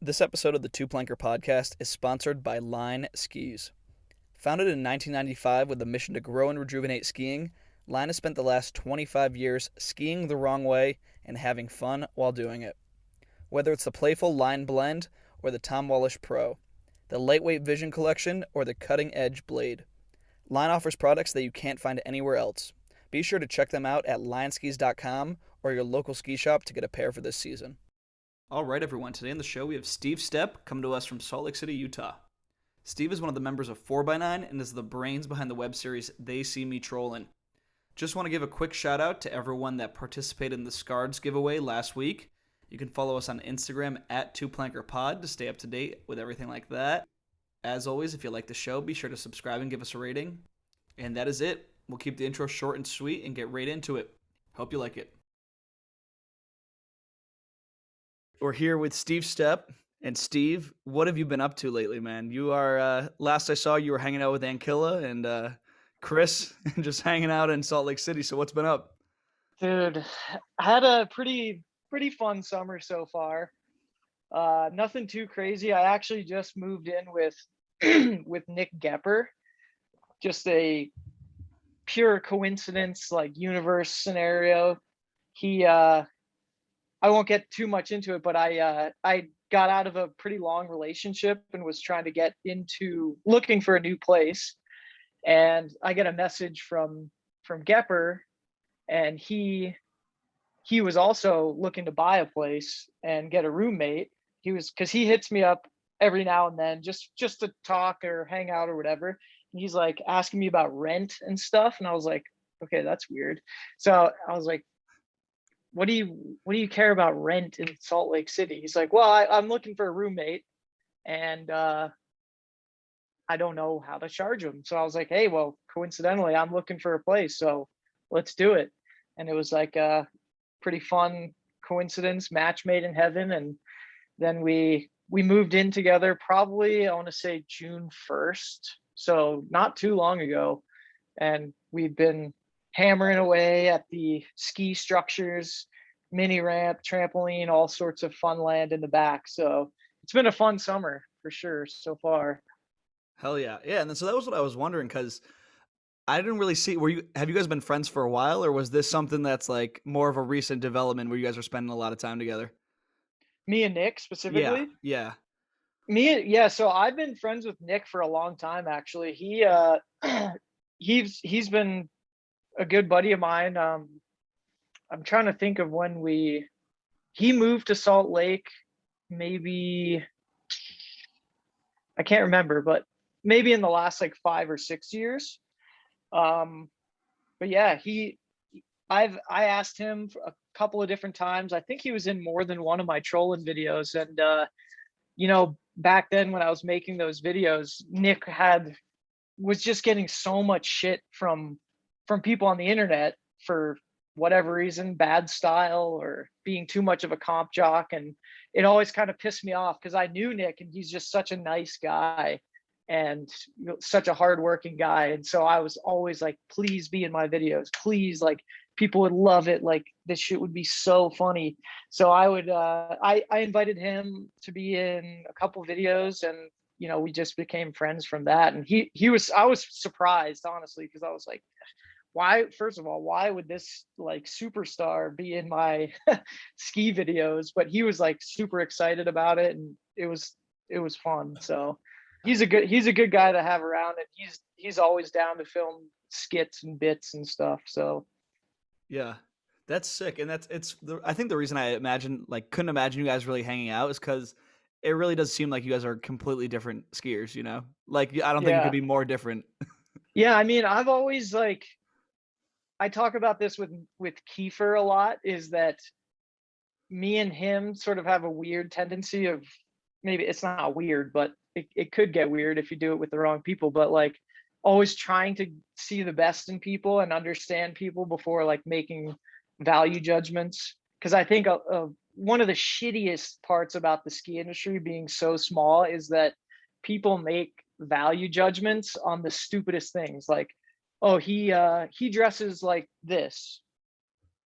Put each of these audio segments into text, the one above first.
This episode of the Two Planker podcast is sponsored by Line Skis. Founded in 1995 with a mission to grow and rejuvenate skiing, Line has spent the last 25 years skiing the wrong way and having fun while doing it. Whether it's the playful Line Blend or the Tom Wallisch Pro, the lightweight Vision Collection or the cutting-edge Blade, Line offers products that you can't find anywhere else. Be sure to check them out at lineskis.com or your local ski shop to get a pair for this season. All right, everyone. Today on the show, we have Steve Stepp coming to us from Salt Lake City, Utah. Steve is one of the members of 4x9 and is the brains behind the web series They See Me Trollin. Just want to give a quick shout out to everyone that participated in the Scards giveaway last week. You can follow us on Instagram at 2plankerpod to stay up to date with everything like that. As always, if you like the show, be sure to subscribe and give us a rating. And that is it. We'll keep the intro short and sweet and get right into it. Hope you like it. We're here with Steve Stepp. And Steve, what have you been up to lately, man? You are, last I saw, you were hanging out with Ankilla and Chris, and just hanging out in Salt Lake City. So what's been up? Dude, I had a pretty fun summer so far. Nothing too crazy. I actually just moved in with with Nick Goepper. Just a pure coincidence, like universe scenario. He I won't get too much into it, but I got out of a pretty long relationship and was trying to get into looking for a new place. And I get a message from Goepper, and he was also looking to buy a place and get a roommate. Because he hits me up every now and then just to talk or hang out or whatever. And he's like asking me about rent and stuff, and I was like, okay, that's weird. So I was like, what do you care about rent in Salt Lake City? He's like, well, I'm looking for a roommate, and I don't know how to charge him. So I was like, hey, well, coincidentally, I'm looking for a place, so let's do it. And it was like a pretty fun coincidence, match made in heaven. And then we moved in together, probably, I want to say June 1st. So not too long ago. And we've been hammering away at the ski structures, mini ramp, trampoline, all sorts of fun land in the back. So it's been a fun summer for sure so far. Hell yeah. Yeah, and then so that was what I was wondering, because I didn't really see, have you guys been friends for a while, or was this something that's like more of a recent development where you guys are spending a lot of time together? Me and Nick Yeah, specifically. yeah. Yeah, so I've been friends with Nick for a long time actually. He's been a good buddy of mine. I'm trying to think of when he moved to Salt Lake, maybe, I can't remember, but maybe in the last like 5 or 6 years. Um, but yeah, I asked him a couple of different times. I think he was in more than one of my trolling videos. And back then when I was making those videos, Nick was just getting so much shit from people on the internet for whatever reason, bad style or being too much of a comp jock. And it always kind of pissed me off because I knew Nick and he's just such a nice guy and such a hardworking guy. And so I was always like, please be in my videos, please, like, people would love it, like this shit would be so funny. So I invited him to be in a couple videos, and we just became friends from that. And I was surprised, honestly, because I was like, why, first of all, why would this like superstar be in my ski videos? But he was like super excited about it, and it was fun. So he's a good guy to have around, and he's always down to film skits and bits and stuff. So Yeah, that's sick. And I think the reason I couldn't imagine you guys really hanging out is because it really does seem like you guys are completely different skiers, you know? Like, I don't think it could yeah. be more different. Yeah, I mean, I've always like, I talk about this with Kiefer a lot, is that me and him sort of have a weird tendency of, maybe it's not weird, but it could get weird if you do it with the wrong people, but like always trying to see the best in people and understand people before like making value judgments. Because I think one of the shittiest parts about the ski industry being so small is that people make value judgments on the stupidest things, like, oh, he dresses like this,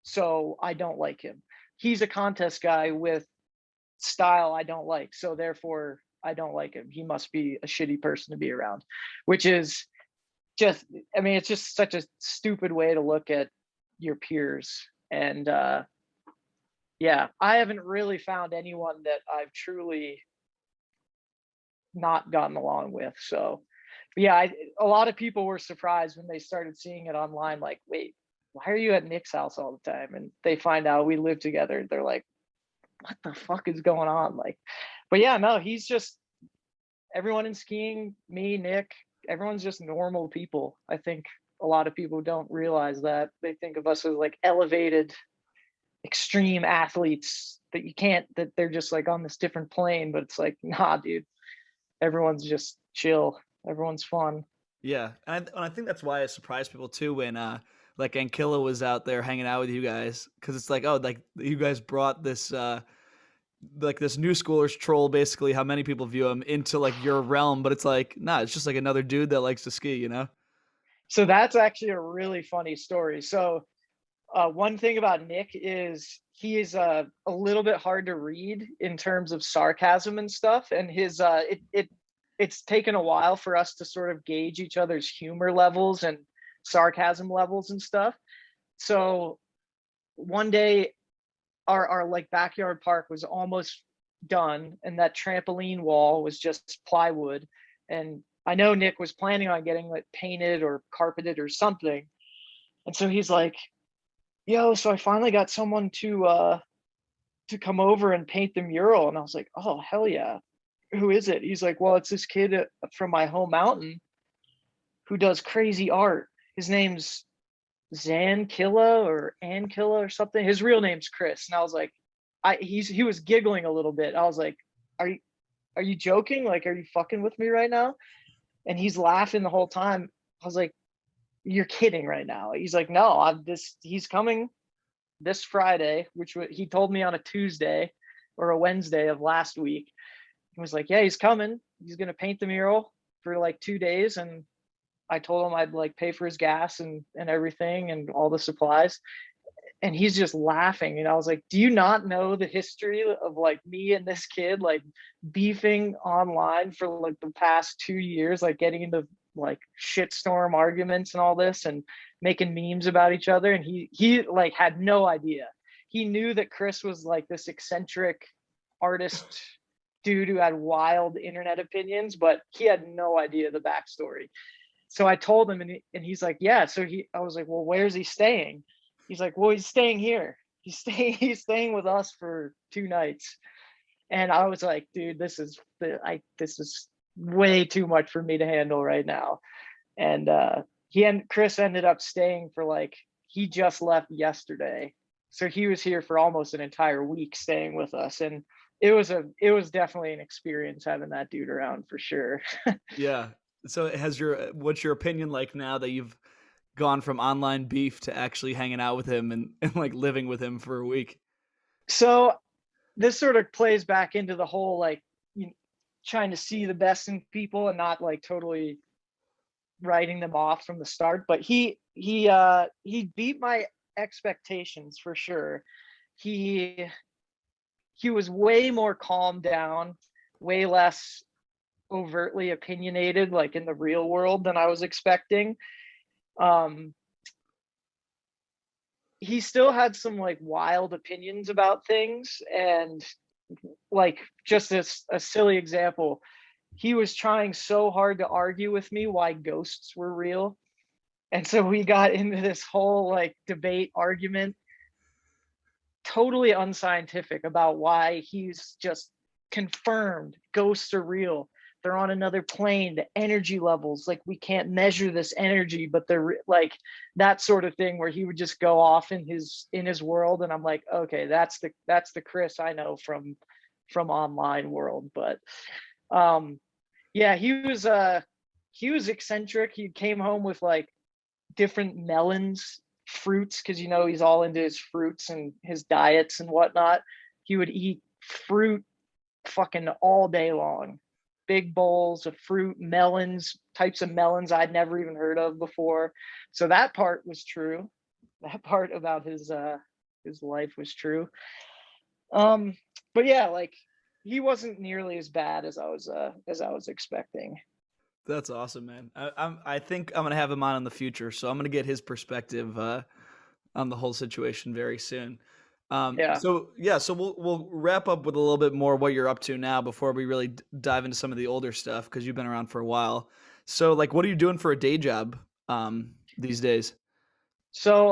so I don't like him. He's a contest guy with style I don't like. So therefore I don't like him. He must be a shitty person to be around, which is just, I mean, it's just such a stupid way to look at your peers. And yeah, I haven't really found anyone that I've truly not gotten along with. So yeah, a lot of people were surprised when they started seeing it online, like, wait, why are you at Nick's house all the time? And they find out we live together. They're like, what the fuck is going on? Like, but yeah, no, he's just, everyone in skiing, me, Nick, everyone's just normal people. I think a lot of people don't realize that. They think of us as like elevated, extreme athletes that you can't, that they're just like on this different plane. But it's like, nah, dude, everyone's just chill. Everyone's fun. Yeah, and I think that's why it surprised people too when like Ankilla was out there hanging out with you guys, because it's like, oh, like you guys brought this like this Newschoolers troll, basically how many people view him, into like your realm, but it's like, nah, it's just like another dude that likes to ski, you know? So that's actually a really funny story. So one thing about Nick is he is a little bit hard to read in terms of sarcasm and stuff, and his it's taken a while for us to sort of gauge each other's humor levels and sarcasm levels and stuff. So one day our like backyard park was almost done, and that trampoline wall was just plywood, and I know Nick was planning on getting like painted or carpeted or something. And so he's like, yo, so I finally got someone to come over and paint the mural. And I was like, oh hell yeah. Who is it? He's like, well, it's this kid from my home mountain who does crazy art. His name's Zankilla or Ankilla or something. His real name's Chris. And I was like, he was giggling a little bit. I was like, are you joking? Like, are you fucking with me right now? And he's laughing the whole time. I was like, you're kidding right now. He's like, no, he's coming this Friday, which he told me on a Tuesday or a Wednesday of last week. He was like, yeah, he's coming. He's going to paint the mural for like 2 days. And I told him I'd like pay for his gas and everything and all the supplies. And he's just laughing. And I was like, do you not know the history of like me and this kid like beefing online for like the past 2 years, like getting into like shitstorm arguments and all this and making memes about each other? And he like had no idea. He knew that Chris was like this eccentric artist dude who had wild internet opinions, but he had no idea the backstory. So I told him, and he's like, yeah. So I was like, well, where's he staying? He's like, well, he's staying here. He's staying with us for 2 nights. And I was like, dude, this is way too much for me to handle right now. And Chris ended up staying for like, he just left yesterday. So he was here for almost an entire week staying with us. And it was definitely an experience having that dude around for sure. Yeah. So what's your opinion like now that you've gone from online beef to actually hanging out with him and like living with him for a week? So this sort of plays back into the whole like, you know, trying to see the best in people and not like totally writing them off from the start. But he beat my expectations for sure. He was way more calmed down, way less overtly opinionated like in the real world than I was expecting. He still had some like wild opinions about things, and like just a silly example, he was trying so hard to argue with me why ghosts were real. And so we got into this whole like debate argument, totally unscientific, about why he's just confirmed ghosts are real. They're on another plane. The energy levels, like we can't measure this energy, but they're like that sort of thing, where he would just go off in his world. And I'm like, okay, that's the Chris I know from online world. But yeah, he was eccentric. He came home with like different melons, fruits, because you know he's all into his fruits and his diets and whatnot. He would eat fruit fucking all day long, big bowls of fruit, melons, types of melons I'd never even heard of before. So that part was true. That part about his life was true. but yeah, like he wasn't nearly as bad as I was expecting. That's awesome, man. I think I'm gonna have him on in the future, so I'm gonna get his perspective on the whole situation very soon. Yeah. So yeah, so we'll wrap up with a little bit more what you're up to now before we really dive into some of the older stuff because you've been around for a while. So like, what are you doing for a day job these days? So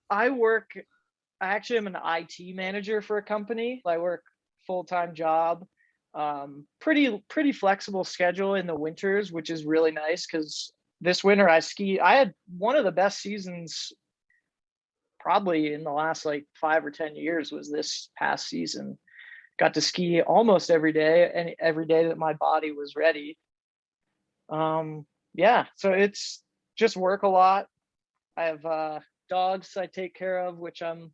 I work. I actually am an IT manager for a company. I work full-time job. Pretty flexible schedule in the winters, which is really nice because this winter I ski. I had one of the best seasons probably in the last like 5 or 10 years was this past season. Got to ski almost every day and every day that my body was ready. Yeah, so it's just work a lot. I have dogs I take care of, which I'm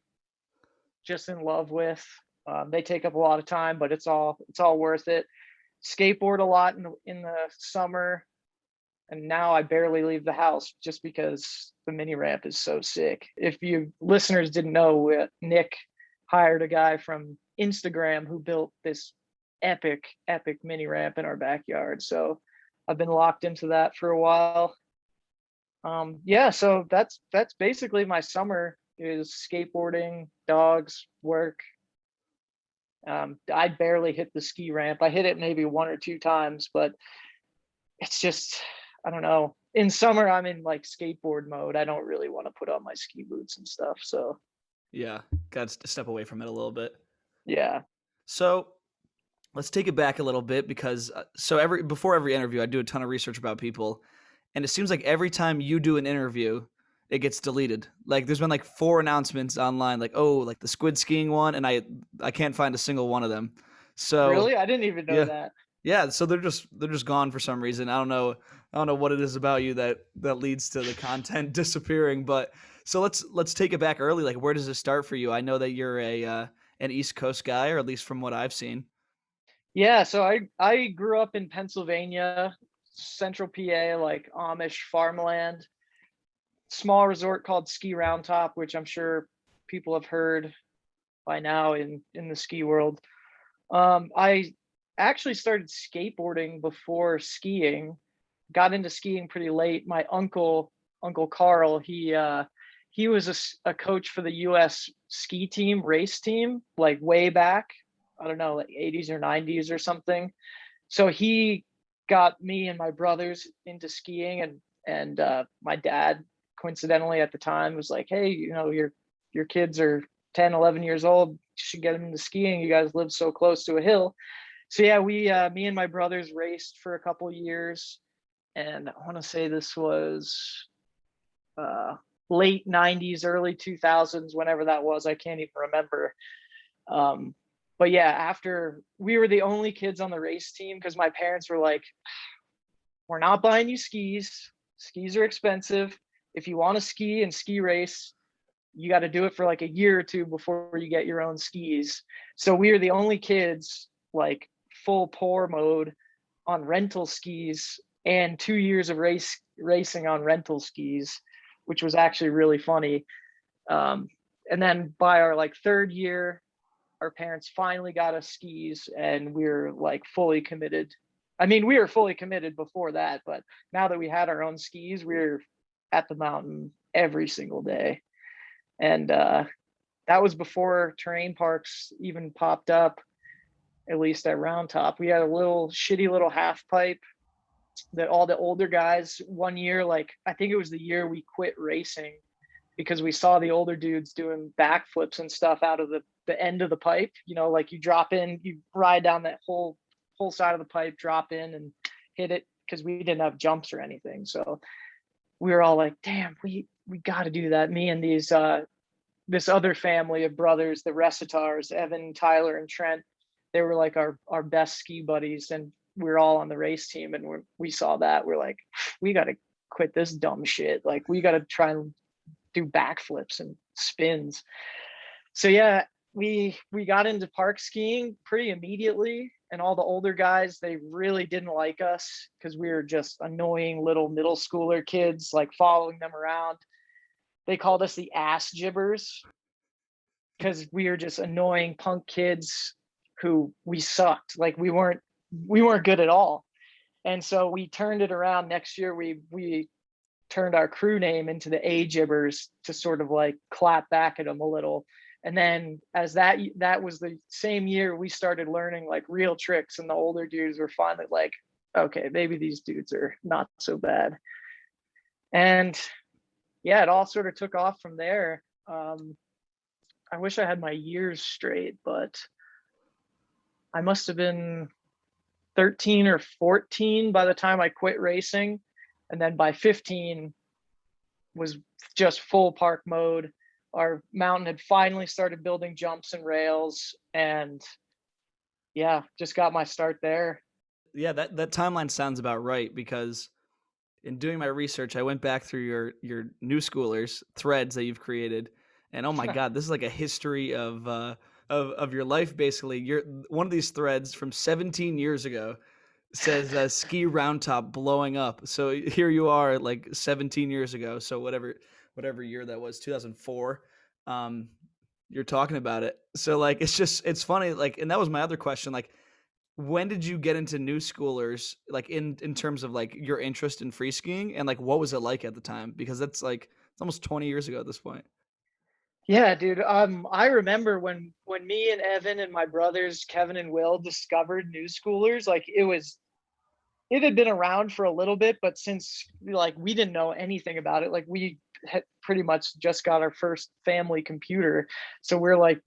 just in love with. They take up a lot of time, but it's all worth it. Skateboard a lot in the summer, and now I barely leave the house just because the mini ramp is so sick. If you listeners didn't know, Nick hired a guy from Instagram who built this epic mini ramp in our backyard. So I've been locked into that for a while. Yeah, so that's basically my summer is skateboarding, dogs, work. I barely hit the ski ramp. I hit it maybe 1 or 2 times, but it's just, I don't know. In summer, I'm in like skateboard mode. I don't really want to put on my ski boots and stuff. So Yeah, got to step away from it a little bit. yeah. So let's take it back a little bit because so every before every interview, I do a ton of research about people, and it seems like every time you do an interview, it gets deleted. Like there's been like 4 announcements online, like oh, like the squid skiing one, and I can't find a single one of them. So Really? I didn't even know yeah, that. yeah. So they're just gone for some reason. I don't know what it is about you that leads to the content disappearing. But so let's take it back early. Like where does it start for you? I know that you're a an East Coast guy, or at least from what I've seen. Yeah, so I grew up in Pennsylvania, central PA, like Amish farmland, small resort called Ski Round Top, which I'm sure people have heard by now in the ski world. I actually started skateboarding before skiing. Got into skiing pretty late. My Uncle Carl, he was a coach for the U.S. ski team, race team, like way back. I don't know, like 80s or 90s or something. So he got me and my brothers into skiing, and my dad, coincidentally at the time, was like, "Hey, your kids are 10, 11 years old. You should get them into skiing. You guys live so close to a hill." So yeah, we me and my brothers raced for a couple years, and I want to say this was uh, late 90s, early 2000s, whenever that was. I can't even remember. Um, but yeah, after we were the only kids on the race team because my parents were like, "We're not buying you skis. Skis are expensive. If you want to ski and ski race, you got to do it for like a year or two before you get your own skis." So we were the only kids like full pour mode on rental skis and 2 years of racing on rental skis, which was actually really funny. Um, and then by our like third year, our parents finally got us skis, and we were like fully committed. I mean, we were fully committed before that, but now that we had our own skis, we were at the mountain every single day. And that was before terrain parks even popped up, at least at Round Top. We had a little shitty little half pipe that all the older guys one year, like I think it was the year we quit racing because we saw the older dudes doing backflips and stuff out of the end of the pipe. Like you drop in, you ride down that whole side of the pipe, drop in and hit it because we didn't have jumps or anything. So we were all like, damn, we got to do that. Me and this other family of brothers, the Recitars, Evan, Tyler, and Trent, they were like our best ski buddies, and we were all on the race team. And we saw that, we're like, we got to quit this dumb shit. Like we got to try and do backflips and spins. So yeah, we got into park skiing pretty immediately, and all the older guys, they really didn't like us because we were just annoying little middle schooler kids, like following them around. They called us the ass jibbers because we were just annoying punk kids who we sucked. Like we weren't good at all. And so we turned it around. Next year we turned our crew name into the A Jibbers to sort of like clap back at them a little. And then as that was the same year we started learning like real tricks, and the older dudes were finally like, okay, maybe these dudes are not so bad. And yeah, it all sort of took off from there. I wish I had my years straight, but I must have been 13 or 14 by the time I quit racing. And then by 15 was just full park mode. Our mountain had finally started building jumps and rails, and yeah, just got my start there. Yeah, that timeline sounds about right, because in doing my research, I went back through your Newschoolers threads that you've created, and oh my God, this is like a history of your life. Basically, you're one of these threads from 17 years ago says ski round top blowing up. So here you are, like 17 years ago. So whatever year that was, 2004. You're talking about it. So like it's funny. Like, and that was my other question. Like, when did you get into Newschoolers, like in terms of like your interest in free skiing, and like what was it like at the time? Because that's like it's almost 20 years ago at this point. Yeah, dude. I remember when me and Evan and my brothers Kevin and Will discovered Newschoolers. Like it had been around for a little bit, but since like we didn't know anything about it, like we had pretty much just got our first family computer, so we're like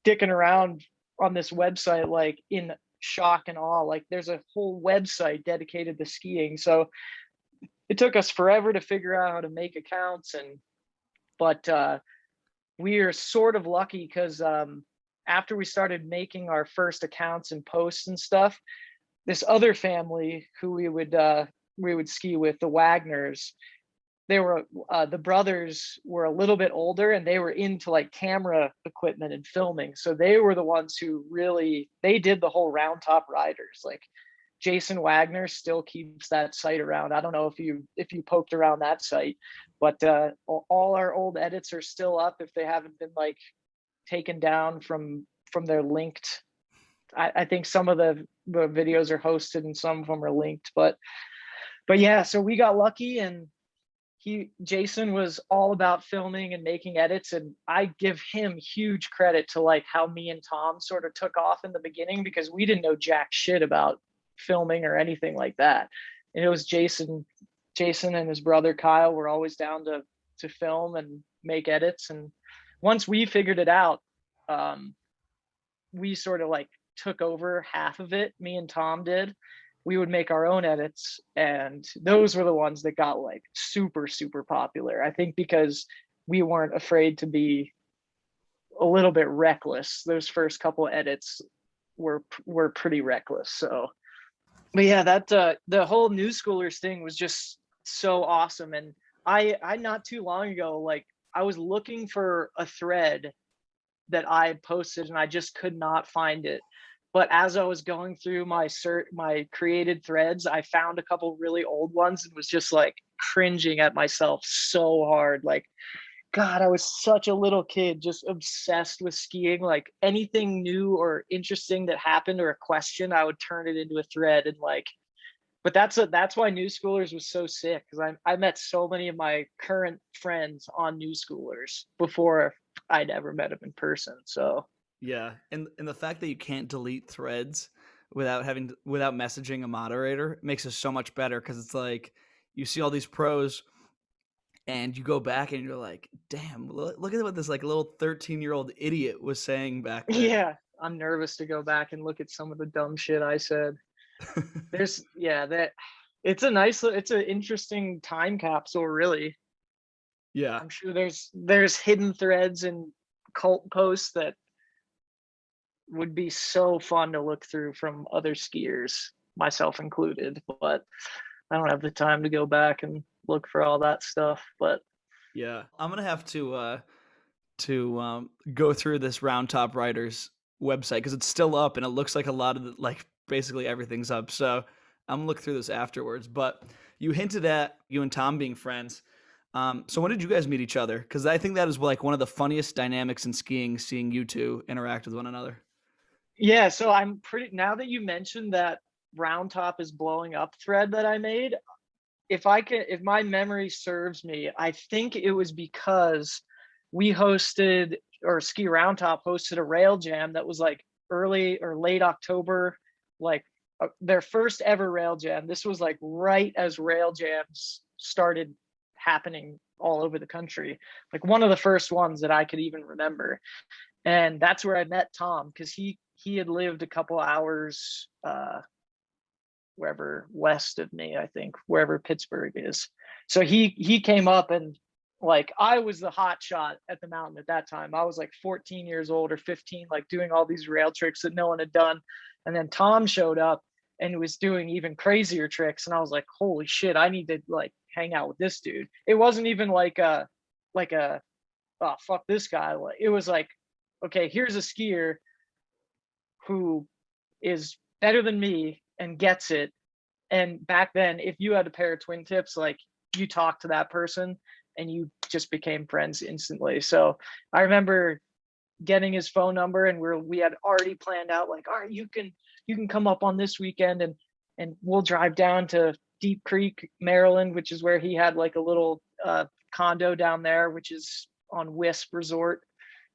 dicking around on this website, like in shock and awe. Like there's a whole website dedicated to skiing. So it took us forever to figure out how to make accounts, and but we are sort of lucky because after we started making our first accounts and posts and stuff, this other family who we would ski with, the Wagners, they were the brothers were a little bit older, and they were into like camera equipment and filming. So they were the ones who really, they did the whole round top riders. Like Jason Wagner still keeps that site around. I don't know if you poked around that site, but all our old edits are still up if they haven't been like taken down from their linked. I think some of the videos are hosted and some of them are linked, but yeah, so we got lucky, and Jason was all about filming and making edits, and I give him huge credit to like how me and Tom sort of took off in the beginning, because we didn't know jack shit about filming or anything like that. And it was Jason and his brother Kyle were always down to film and make edits. And once we figured it out, we sort of like took over half of it. Me and Tom did. We would make our own edits, and those were the ones that got like super, super popular. I think because we weren't afraid to be a little bit reckless. Those first couple edits were pretty reckless. So, but yeah, that the whole Newschoolers thing was just so awesome. And I not too long ago, like I was looking for a thread that I posted, and I just could not find it. But as I was going through my created threads, I found a couple really old ones and was just like cringing at myself so hard. Like, God, I was such a little kid, just obsessed with skiing. Like anything new or interesting that happened or a question, I would turn it into a thread. And like, but that's why Newschoolers was so sick, because I met so many of my current friends on Newschoolers before I'd ever met them in person. So Yeah, and the fact that you can't delete threads without messaging a moderator makes it so much better, because it's like you see all these pros and you go back and you're like, damn, look at what this like little 13-year-old idiot was saying back then. yeah, I'm nervous to go back and look at some of the dumb shit I said. That it's an interesting time capsule, really. Yeah. I'm sure there's hidden threads and cult posts that would be so fun to look through from other skiers, myself included, but I don't have the time to go back and look for all that stuff. But Yeah, I'm gonna have to go through this Round Top Riders website, because it's still up and it looks like a lot of like basically everything's up. So I'm gonna look through this afterwards. But you hinted at you and Tom being friends. So when did you guys meet each other? Because I think that is like one of the funniest dynamics in skiing, seeing you two interact with one another. Yeah, so I'm pretty, now that you mentioned that round top is blowing up thread that I made, if my memory serves me, I think it was because we hosted, or Ski Round Top hosted, a rail jam that was like early or late October, like their first ever rail jam. This was like right as rail jams started happening all over the country, like one of the first ones that I could even remember. And that's where I met Tom, because he had lived a couple hours wherever west of me, I think, wherever Pittsburgh is. So he came up, and like I was the hot shot at the mountain at that time. I was like 14 years old or 15, like doing all these rail tricks that no one had done. And then Tom showed up and was doing even crazier tricks. And I was like, holy shit, I need to like hang out with this dude. It wasn't even like a oh fuck this guy. It was like, okay, here's a skier who is better than me and gets it. And back then, if you had a pair of twin tips, like you talked to that person and you just became friends instantly. So I remember getting his phone number, and we had already planned out like, all right, you can come up on this weekend, and we'll drive down to Deep Creek, Maryland, which is where he had like a little condo down there, which is on Wisp Resort,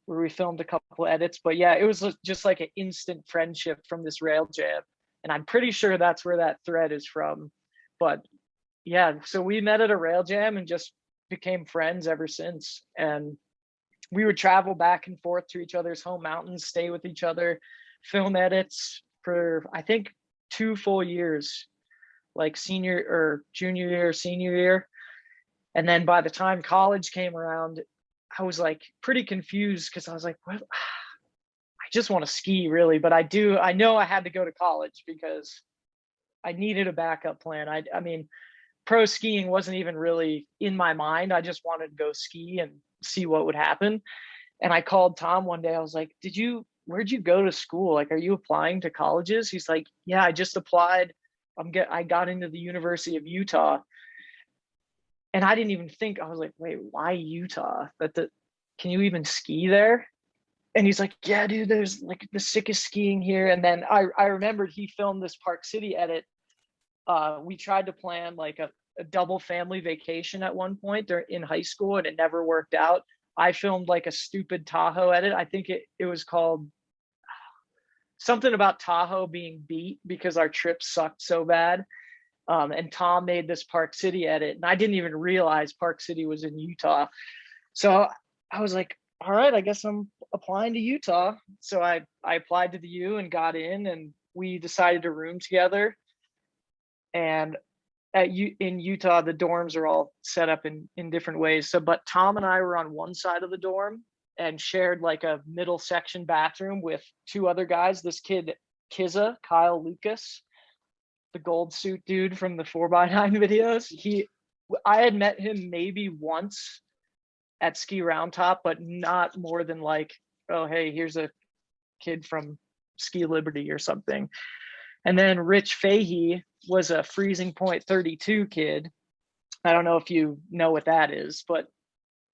where we filmed a couple edits. But yeah, it was just like an instant friendship from this rail jam. And I'm pretty sure that's where that thread is from. But yeah, so we met at a rail jam and just became friends ever since. And we would travel back and forth to each other's home mountains, stay with each other, film edits for, I think, 2 full years, like senior or junior year, senior year. And then by the time college came around, I was like pretty confused, because I was like, what? I just want to ski really, but I know I had to go to college because I needed a backup plan. I mean, pro skiing wasn't even really in my mind. I just wanted to go ski and see what would happen. And I called Tom one day. I was like, where'd you go to school? Like, are you applying to colleges? He's like, yeah, I just applied. I got into the University of Utah. And I didn't even think, I was like, wait, why Utah? Can you even ski there? And he's like, yeah, dude, there's like the sickest skiing here. And then I remembered he filmed this Park City edit. We tried to plan like a double family vacation at one point in high school, and it never worked out. I filmed like a stupid Tahoe edit. I think it was called something about Tahoe being beat because our trip sucked so bad. And Tom made this Park City edit, and I didn't even realize Park City was in Utah. So I was like, all right, I guess I'm applying to Utah. So I applied to the U and got in, and we decided to room together. And in Utah, the dorms are all set up in different ways. So, but Tom and I were on one side of the dorm and shared like a middle section bathroom with two other guys. This kid, Kyle Lucas, the gold suit dude from the 4x9 videos. I had met him maybe once at Ski Round Top, but not more than like, oh, hey, here's a kid from Ski Liberty or something. And then Rich Fahey was a Freezing Point 32 kid. I don't know if you know what that is, but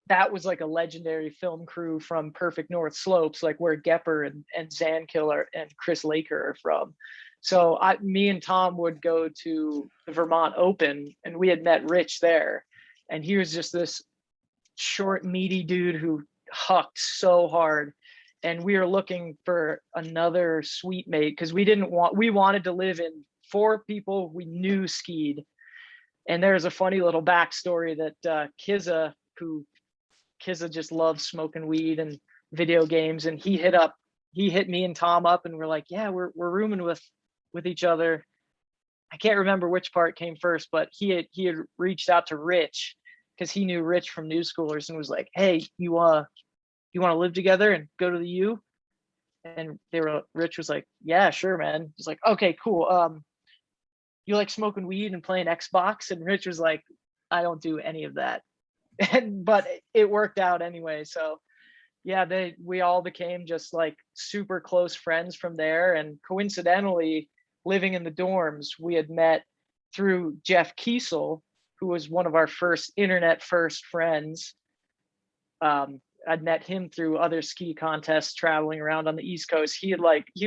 that was like a legendary film crew from Perfect North Slopes, like where Goepper and Zankiller and Chris Laker are from. So me and Tom would go to the Vermont Open, and we had met Rich there. And he was just this short, meaty dude who hucked so hard. And we were looking for another suite mate because we wanted to live in 4 people we knew skied. And there's a funny little backstory that Kizza just loves smoking weed and video games, and he hit me and Tom up, and we're like, yeah, we're rooming with each other. I can't remember which part came first, but he had reached out to Rich because he knew Rich from Newschoolers and was like, hey, you want to live together and go to the U? And Rich was like, yeah, sure, man. He's like, okay, cool. You like smoking weed and playing Xbox? And Rich was like, I don't do any of that. But it worked out anyway. So yeah, we all became just like super close friends from there. And coincidentally, living in the dorms, we had met through Jeff Kiesel, who was one of our first internet friends. I'd met him through other ski contests traveling around on the East Coast. He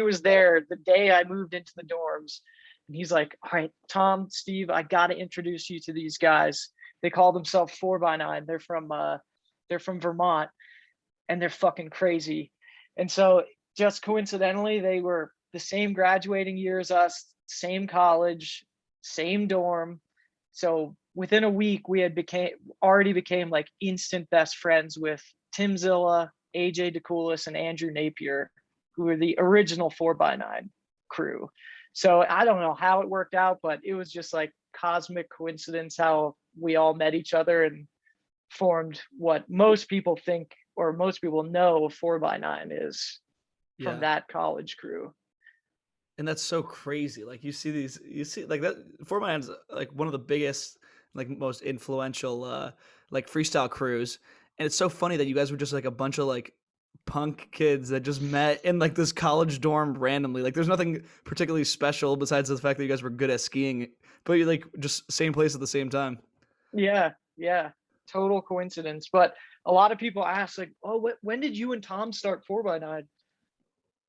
was there the day I moved into the dorms. And he's like, all right, Tom, Steve, I got to introduce you to these guys. They call themselves 4x9. They're from Vermont, and they're fucking crazy. And so just coincidentally, they were the same graduating year as us, same college, same dorm. So within a week, we had already became like instant best friends with Tim Zilla, AJ DeCoulis, and Andrew Napier, who were the original 4x9 crew. So I don't know how it worked out, but it was just like cosmic coincidence how we all met each other and formed what most people think or most people know 4x9 is from that college crew. And that's so crazy. Like you see like that 4x9 is like one of the biggest, like most influential like freestyle crews. And it's so funny that you guys were just like a bunch of like punk kids that just met in like this college dorm randomly. Like there's nothing particularly special besides the fact that you guys were good at skiing, but you're like just same place at the same time. Yeah, total coincidence. But a lot of people ask like, oh, when did you and Tom start 4x9?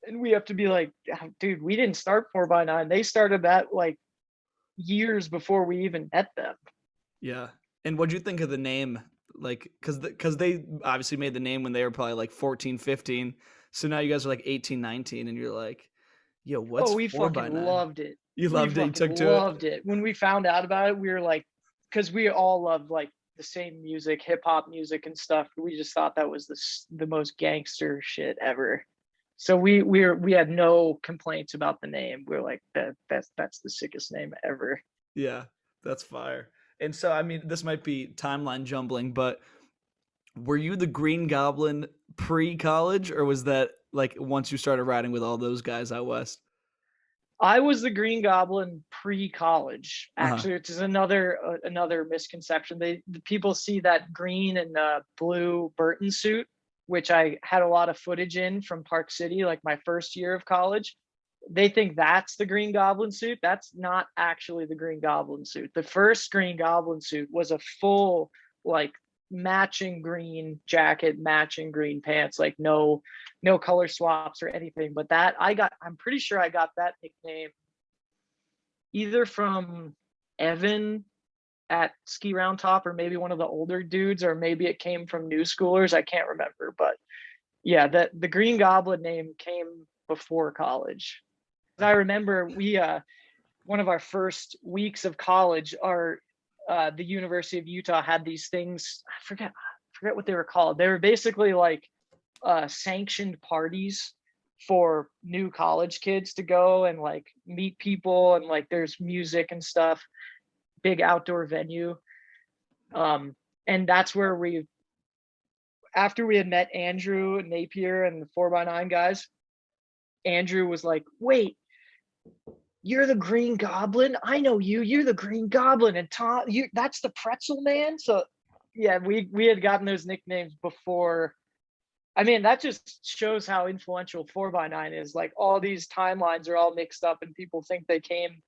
And we have to be like, dude, we didn't start 4x9. They started that like years before we even met them. Yeah. And what'd you think of the name? Like, cause they obviously made the name when they were probably like 14, 15. So now you guys are like 18, 19 and you're like, yo, what's we 4x9? fucking loved it. You loved it. You took to loved it. When we found out about it, we were like, cause we all loved like the same music, hip hop music and stuff. We just thought that was the most gangster shit ever. So we had no complaints about the name. We're like, that's the sickest name ever. Yeah, that's fire. And so, I mean, this might be timeline jumbling, but were you the Green Goblin pre-college, or was that like once you started riding with all those guys out west? I was the Green Goblin pre-college. Actually, which is another misconception. The people see that green and blue Burton suit, which I had a lot of footage in from Park City, like my first year of college. They think that's the Green Goblin suit. That's not actually the Green Goblin suit. The first Green Goblin suit was a full like matching green jacket, matching green pants, like no color swaps or anything. But that I'm pretty sure I got that nickname either from Evan at Ski Round Top or maybe one of the older dudes, or maybe it came from Newschoolers. I can't remember, but yeah, the Green Goblin name came before college. I remember one of our first weeks of college, the University of Utah had these things. I forget what they were called. They were basically like sanctioned parties for new college kids to go and like meet people, and like there's music and stuff, big outdoor venue. And that's where after we had met Andrew Napier and the 4x9 guys, Andrew was like, wait, you're the Green Goblin? I know you're the Green Goblin. And Tom, that's the Pretzel Man. So yeah, we had gotten those nicknames before. I mean, that just shows how influential 4x9 is. Like all these timelines are all mixed up and people think they came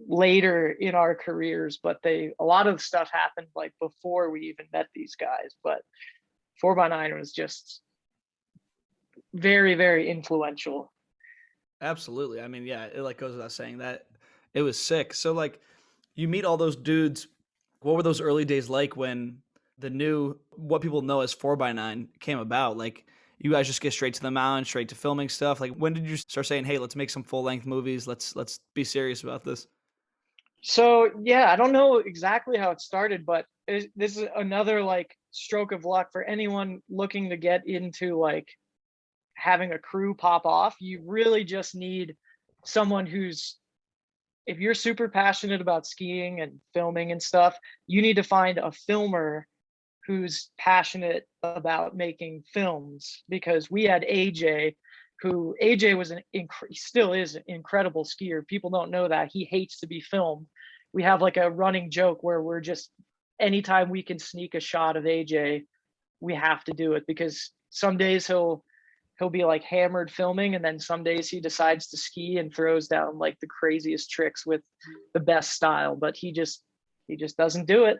later in our careers, but a lot of stuff happened like before we even met these guys. But 4x9 was just very, very influential. Absolutely. I mean, yeah, it like goes without saying that it was sick. So like you meet all those dudes. What were those early days like when what people know as 4x9 came about? Like you guys just get straight to the mountain, straight to filming stuff. Like when did you start saying, hey, let's make some full length movies. Let's be serious about this. So yeah, I don't know exactly how it started, but this is another like stroke of luck for anyone looking to get into like having a crew pop off. You really just need someone if you're super passionate about skiing and filming and stuff, you need to find a filmer who's passionate about making films. Because we had AJ was still is an incredible skier. People don't know that. He hates to be filmed. We have like a running joke where we're just, anytime we can sneak a shot of AJ, we have to do it, because some days he'll be like hammered filming, and then some days he decides to ski and throws down like the craziest tricks with the best style, but he just doesn't do it.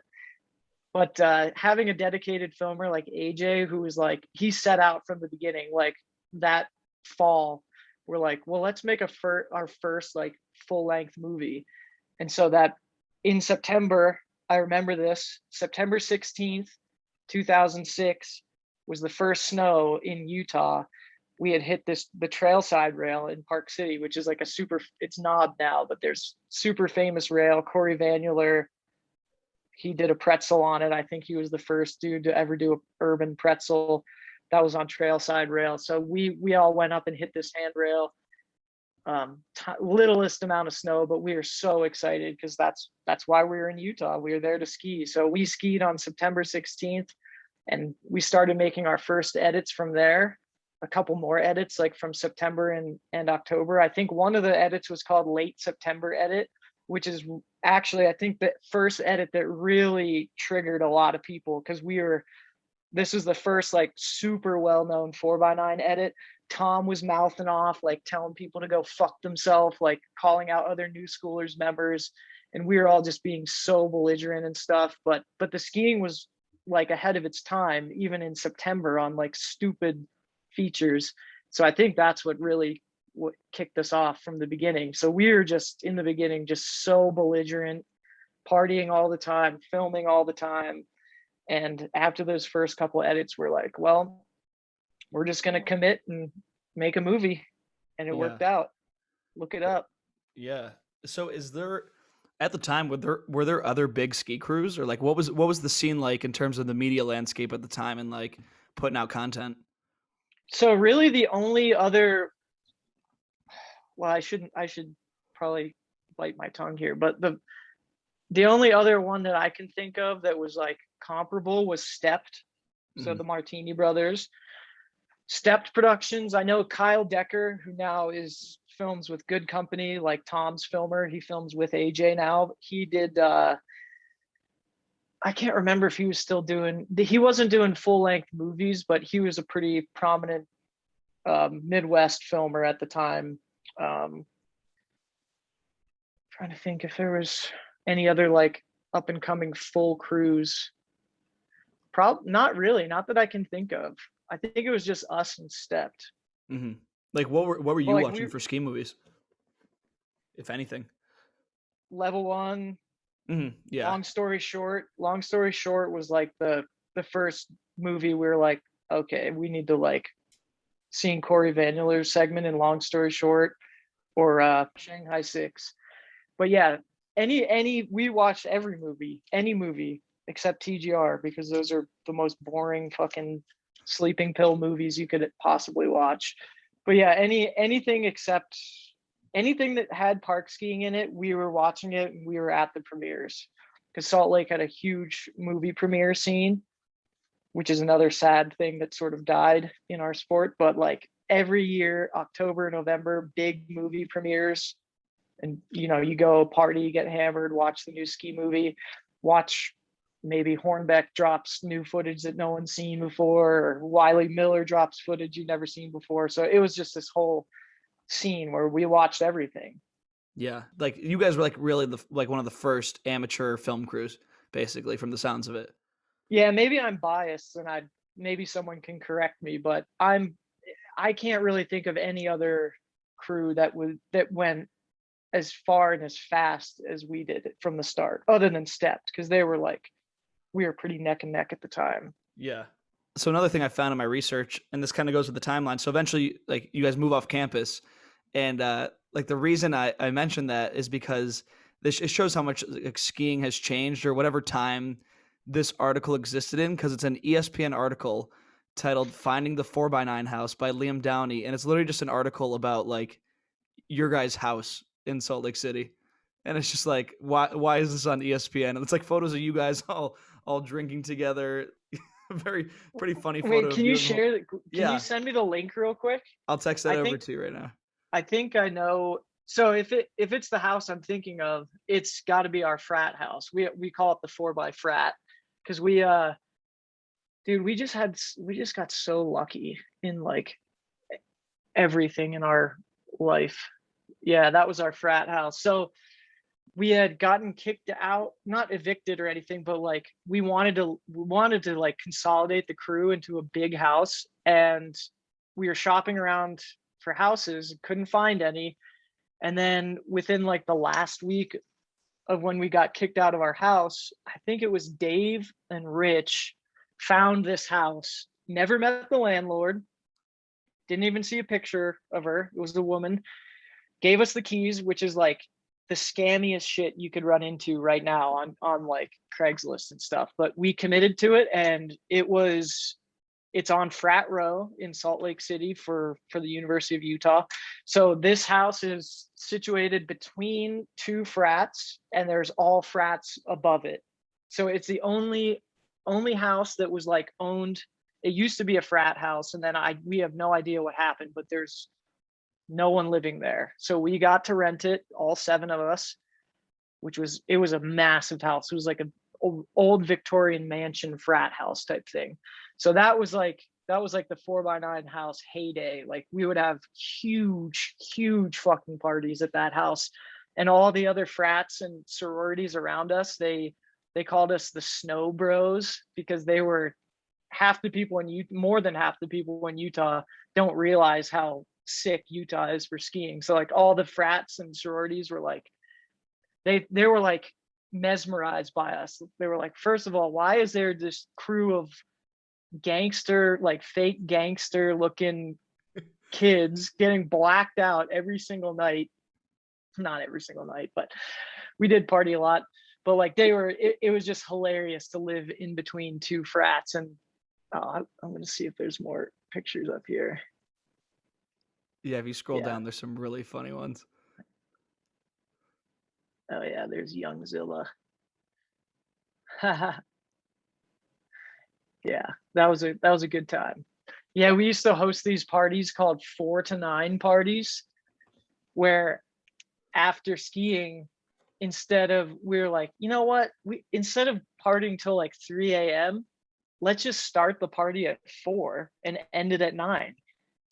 But having a dedicated filmer like AJ, who was like, he set out from the beginning, like that fall, we're like, well, let's make our first like full length movie. And so that in September, I remember this, September 16th, 2006 was the first snow in Utah. We had hit the trailside rail in Park City, which is like it's knobbed now, but there's super famous rail. Corey Vanuler, he did a pretzel on it. I think he was the first dude to ever do an urban pretzel that was on trailside rail. So we all went up and hit this handrail. Littlest amount of snow, but we were so excited because that's why we were in Utah. We were there to ski. So we skied on September 16th, and we started making our first edits from there. A couple more edits like from September and October. I think one of the edits was called Late September Edit, which is actually, I think, the first edit that really triggered a lot of people, because this was the first like super well-known 4x9 edit. Tom was mouthing off, like telling people to go fuck themselves, like calling out other Newschoolers members, and we were all just being so belligerent and stuff. But the skiing was like ahead of its time, even in September, on like stupid features. So I think that's what kicked us off from the beginning. So we were just in the beginning just so belligerent, partying all the time, filming all the time. And after those first couple edits, we're like, well, we're just going to commit and make a movie. And it worked out. Look it up. Yeah. So at the time, were there other big ski crews, or like what was the scene like in terms of the media landscape at the time and like putting out content? So really the only other, well, I should probably bite my tongue here, but the only other one that I can think of that was like comparable was Stepped. So the Martini brothers, Stepped Productions. I know Kyle Decker, who now films with Good Company, like Tom's filmer. He films with AJ now. He did, I can't remember if he was still he wasn't doing full length movies, but he was a pretty prominent Midwest filmer at the time. Trying to think if there was any other like up and coming full crews. Not really, not that I can think of. I think it was just us and Stepped. Mm-hmm. Like what were you watching for ski movies, if anything? Level One. Mm-hmm. Yeah. Long Story Short was like the first movie we were like, okay, we need to like seeing Corey Vanuler's segment in Long Story Short, or Shanghai 6. But yeah, we watched any movie except TGR, because those are the most boring fucking sleeping pill movies you could possibly watch. But yeah, anything that had park skiing in it, we were watching it, and we were at the premieres, because Salt Lake had a huge movie premiere scene, which is another sad thing that sort of died in our sport. But like every year, October, November, big movie premieres. And, you go party, get hammered, watch the new ski movie, watch maybe Hornbeck drops new footage that no one's seen before, or Wiley Miller drops footage you've never seen before. So it was just this whole scene where we watched everything. Yeah. Like you guys were like really like one of the first amateur film crews, basically, from the sounds of it. Yeah, maybe I'm biased, and maybe someone can correct me, but I can't really think of any other crew that went as far and as fast as we did it from the start, other than Stepped, because we were pretty neck and neck at the time. Yeah. So another thing I found in my research, and this kind of goes with the timeline. So eventually, like you guys move off campus, and like the reason I mentioned that is because it shows how much like, skiing has changed, or whatever time this article existed in, because it's an ESPN article titled "Finding the 4x9 House" by Liam Downey, and it's literally just an article about like your guys' house in Salt Lake City. And it's just like, why is this on ESPN? And it's like photos of you guys all drinking together. Pretty funny photo. Wait, can you share? Can you send me the link real quick? I'll text that over to you right now. I think I know. So if it's the house I'm thinking of, it's got to be our frat house. We call it the 4x frat, because dude, we just got so lucky in like everything in our life. Yeah, that was our frat house. So we had gotten kicked out, not evicted or anything, but like we wanted to like consolidate the crew into a big house, and we were shopping around for houses, couldn't find any. And then within like the last week of when we got kicked out of our house, I think it was Dave and Rich found this house, never met the landlord, didn't even see a picture of her. It was a woman, gave us the keys, which is like the scammiest shit you could run into right now on like Craigslist and stuff. But we committed to it, and it's on Frat Row in Salt Lake City for the University of Utah. So this house is situated between two frats, and there's all frats above it. So it's the only house that was like owned. It used to be a frat house, and then we have no idea what happened, but there's no one living there. So we got to rent it, all 7 of us, it was a massive house. It was like an old Victorian mansion frat house type thing. So that was like the 4x9 house heyday. Like we would have huge fucking parties at that house, and all the other frats and sororities around us, they called us the Snow Bros, because they were more than half the people in Utah don't realize how sick Utah is for skiing. So like all the frats and sororities were like, they were like mesmerized by us. They were like, first of all, why is there this crew of gangster, like fake gangster looking kids getting blacked out every single night? Not every single night, but we did party a lot. But like it was just hilarious to live in between two frats. And I'm gonna see if there's more pictures up here. Yeah, if you scroll down, there's some really funny ones. Oh yeah, there's Youngzilla. Yeah, that was a good time. Yeah, we used to host these parties called 4 to 9 parties, where after skiing, we were like, you know what? Instead of partying till like 3 a.m., let's just start the party at 4 and end it at 9.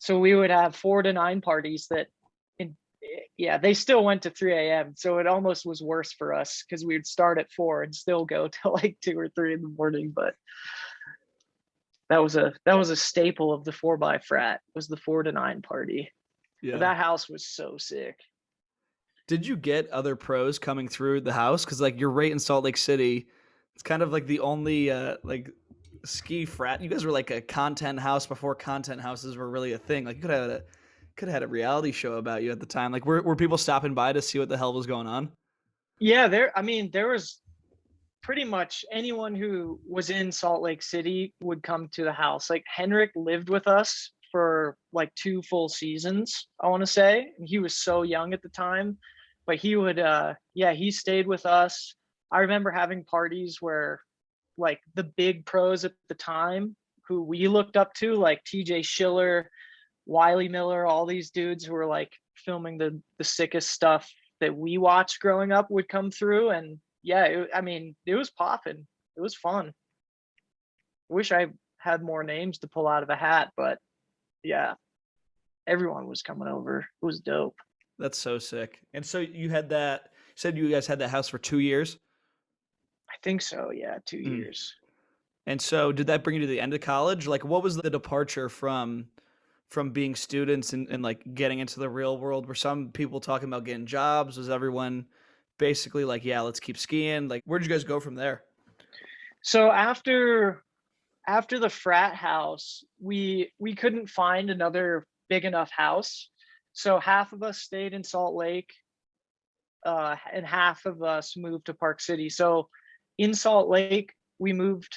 So we would have 4 to 9 parties they still went to 3 a.m. So it almost was worse for us, because we would start at 4 and still go till like 2 or 3 in the morning. But that was a staple of the 4x frat, was the 4 to 9 party. Yeah. But that house was so sick. Did you get other pros coming through the house? Because like you're right in Salt Lake City. It's kind of like the only like ski frat. You guys were like a content house before content houses were really a thing. Like you could have had a reality show about you at the time. Like were people stopping by to see what the hell was going on? Yeah, there was pretty much anyone who was in Salt Lake City would come to the house. Like Henrik lived with us for like 2 full seasons, I want to say. And he was so young at the time, but he would he stayed with us. I remember having parties where like the big pros at the time who we looked up to, like TJ Schiller, Wiley Miller, all these dudes who were like filming the sickest stuff that we watched growing up, would come through. And yeah, it was popping. It was fun. I wish I had more names to pull out of a hat, but yeah, everyone was coming over. It was dope. That's so sick. And so you said you guys had that house for 2 years? I think so, yeah, 2 years. And so did that bring you to the end of college? Like what was the departure from being students and like getting into the real world? Were some people talking about getting jobs? Was everyone basically like, yeah, let's keep skiing? Like where'd you guys go from there? So after the frat house, we couldn't find another big enough house. So half of us stayed in Salt Lake, and half of us moved to Park City. So in Salt Lake, we moved.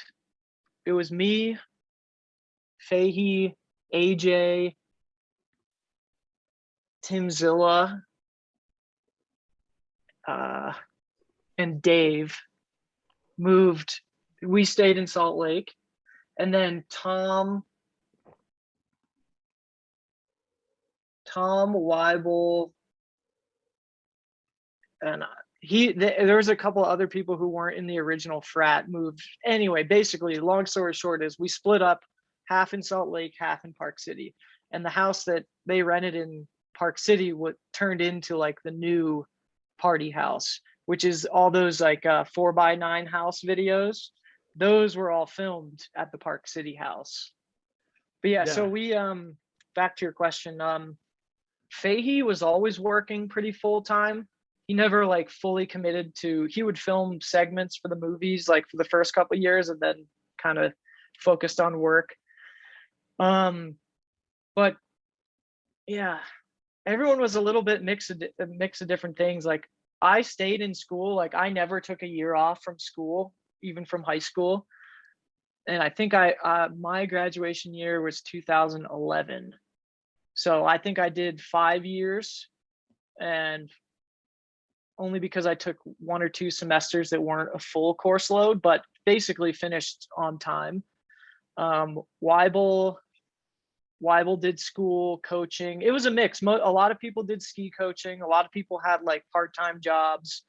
It was me, Fahey, AJ, Tim Zilla, and Dave moved. We stayed in Salt Lake, and then Tom Weibel, and there was a couple of other people who weren't in the original frat moved. Anyway, basically, long story short is we split up, half in Salt Lake, half in Park City. And the house that they rented in Park City turned into like the new party house. which is all those like 4x9 house videos. Those were all filmed at the Park City house. But yeah, so Yeah. we back to your question. Fahey was always working pretty full time. He never like fully committed to. He would film segments for the movies like for the first couple of years, and then kind of focused on work. But yeah, everyone was a little bit a mix of different things. Like I stayed in school. Like I never took a year off from school, even from high school. And I think my graduation year was 2011. So I think I did 5 years, and only because I took 1 or 2 semesters that weren't a full course load, but basically finished on time. Weibel did school coaching. It was a mix. A lot of people did ski coaching. A lot of people had like part-time jobs.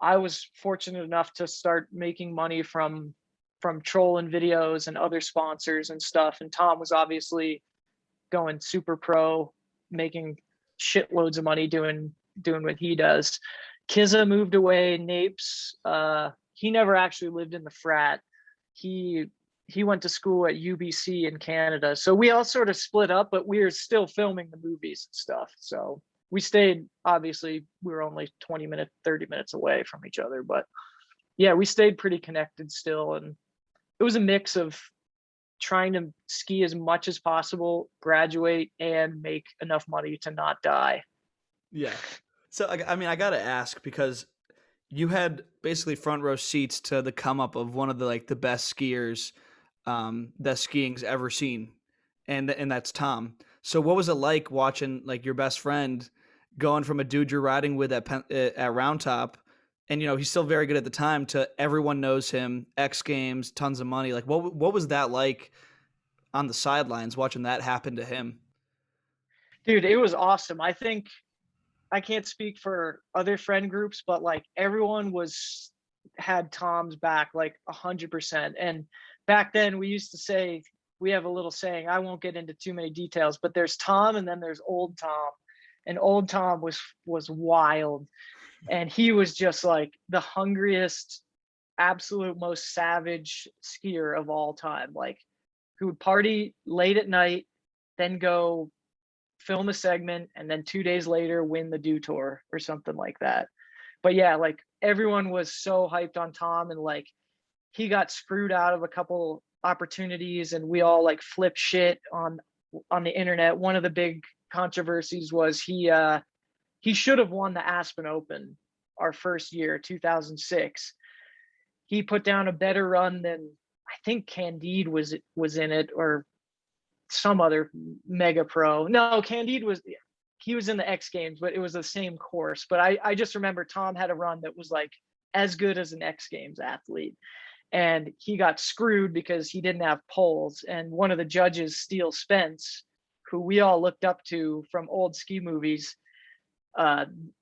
I was fortunate enough to start making money from trolling videos and other sponsors and stuff. And Tom was obviously going super pro, making shitloads of money doing what he does. Kizza moved away. Napes, he never actually lived in the frat. He went to school at UBC in Canada. So we all sort of split up, but we were still filming the movies and stuff. So we stayed, obviously, we were only 20 minutes, 30 minutes away from each other. But yeah, we stayed pretty connected still. And it was a mix of trying to ski as much as possible, graduate, and make enough money to not die. Yeah. So I mean, I gotta ask because you had basically front row seats to the come up of one of the like the best skiers that skiing's ever seen, and that's Tom. So what was it like watching like your best friend going from a dude you're riding with at Round Top, and he's still very good at the time, to everyone knows him, X Games, tons of money. Like what was that like on the sidelines watching that happen to him? Dude, it was awesome. I think I can't speak for other friend groups, but like everyone had Tom's back like 100%. And back then we used to say, we have a little saying, I won't get into too many details, but there's Tom and then there's old Tom. And old Tom was wild. And he was just like the hungriest, absolute most savage skier of all time. Like who would party late at night, then go film a segment, and then 2 days later win the Dew Tour or something like that. But yeah, like everyone was so hyped on Tom, and like he got screwed out of a couple opportunities, and we all like flip shit on the internet. One of the big controversies was he should have won the Aspen Open our first year, 2006. He put down a better run than I think Candide was in it, or some other mega pro. No, Candide was in the X Games, but it was the same course. But I just remember Tom had a run that was like as good as an X Games athlete. And he got screwed because he didn't have poles. And one of the judges, Steele Spence, who we all looked up to from old ski movies,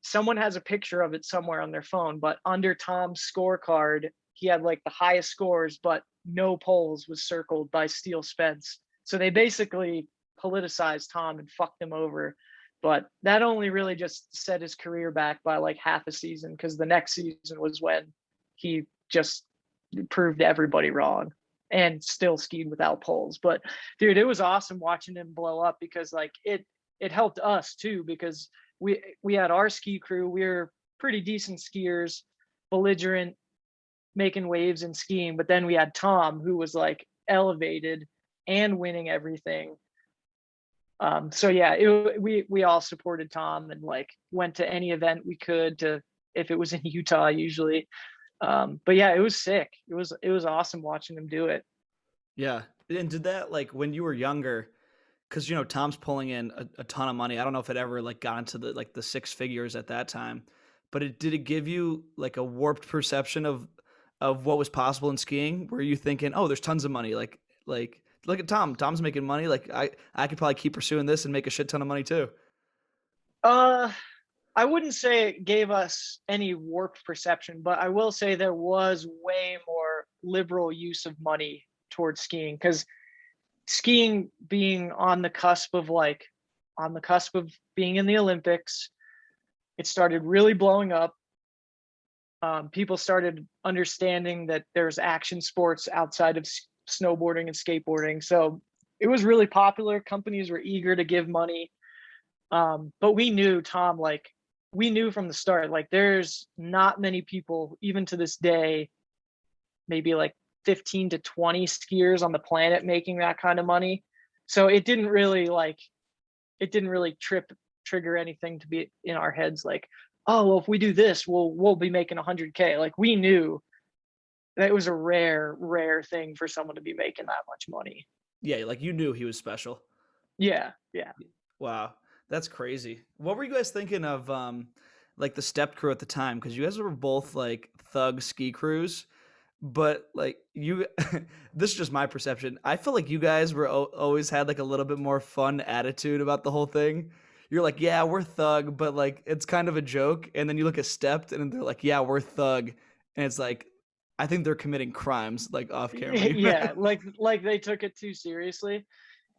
someone has a picture of it somewhere on their phone, but under Tom's scorecard, he had like the highest scores, but no poles was circled by Steele Spence. So they basically politicized Tom and fucked him over. But that only really just set his career back by like half a season, because the next season was when he just proved everybody wrong and still skied without poles. But dude, it was awesome watching him blow up, because like it helped us too, because we had our ski crew. We were pretty decent skiers, belligerent, making waves and skiing. But then we had Tom, who was like elevated and winning everything. So yeah, we all supported Tom and like went to any event we could, to if it was in Utah usually. But yeah, it was sick. It was awesome watching him do it. Yeah. And did that, like, when you were younger, because Tom's pulling in a ton of money. I don't know if it ever like got into the six figures at that time, but did it give you like a warped perception of what was possible in skiing? Were you thinking, oh, there's tons of money, like look at Tom. Tom's making money. Like I could probably keep pursuing this and make a shit ton of money too. I wouldn't say it gave us any warped perception, but I will say there was way more liberal use of money towards skiing, because skiing being on the cusp of being in the Olympics, it started really blowing up. People started understanding that there's action sports outside of snowboarding and skateboarding. So it was really popular. Companies were eager to give money. But we knew, Tom, like we knew from the start, like there's not many people, even to this day, maybe like 15 to 20 skiers on the planet making that kind of money. So it didn't really trigger anything to be in our heads like, oh well, if we do this, we'll be making 100K. Like we knew that it was a rare thing for someone to be making that much money. Yeah, like you knew he was special. Yeah. Wow, that's crazy. What were you guys thinking of, like the Stepp crew at the time? Because you guys were both like thug ski crews, but like you, this is just my perception. I feel like you guys were always had like a little bit more fun attitude about the whole thing. You're like, yeah, we're thug, but like it's kind of a joke. And then you look at Stepped, and they're like, yeah, we're thug, and it's like, I think they're committing crimes like off camera. You Yeah, know? like they took it too seriously.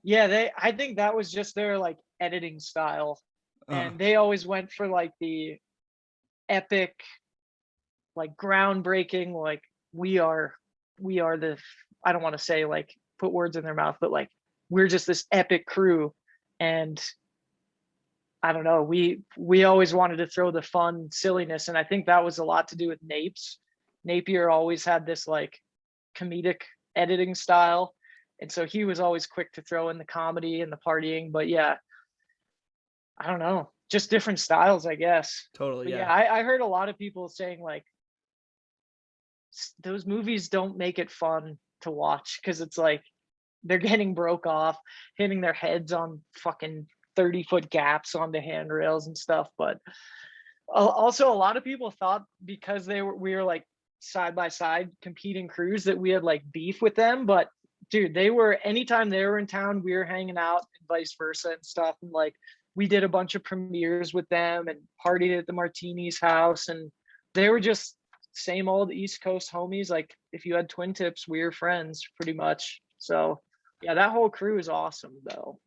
Yeah, they I think that was just their like editing style. Uh, And they always went for like the epic, like groundbreaking, like we are we are the I don't want to say like put words in their mouth, but like we're just this epic crew. And I don't know, we always wanted to throw the fun silliness, and I think that was a lot to do with Napes. Napier always had this like comedic editing style, and so he was always quick to throw in the comedy and the partying. But yeah, I don't know, just different styles, I guess. totally, But yeah. yeah, I heard a lot of people saying like those movies don't make it fun to watch because it's like they're getting broke off, hitting their heads on fucking 30-foot gaps on the handrails and stuff. But also, a lot of people thought because we were like side by side competing crews that we had like beef with them. But dude, they were anytime they were in town, we were hanging out and vice versa and stuff. And like we did a bunch of premieres with them and partied at the Martini's house, and they were just same old East Coast homies. Like if you had twin tips, we were friends pretty much. So yeah, that whole crew is awesome though.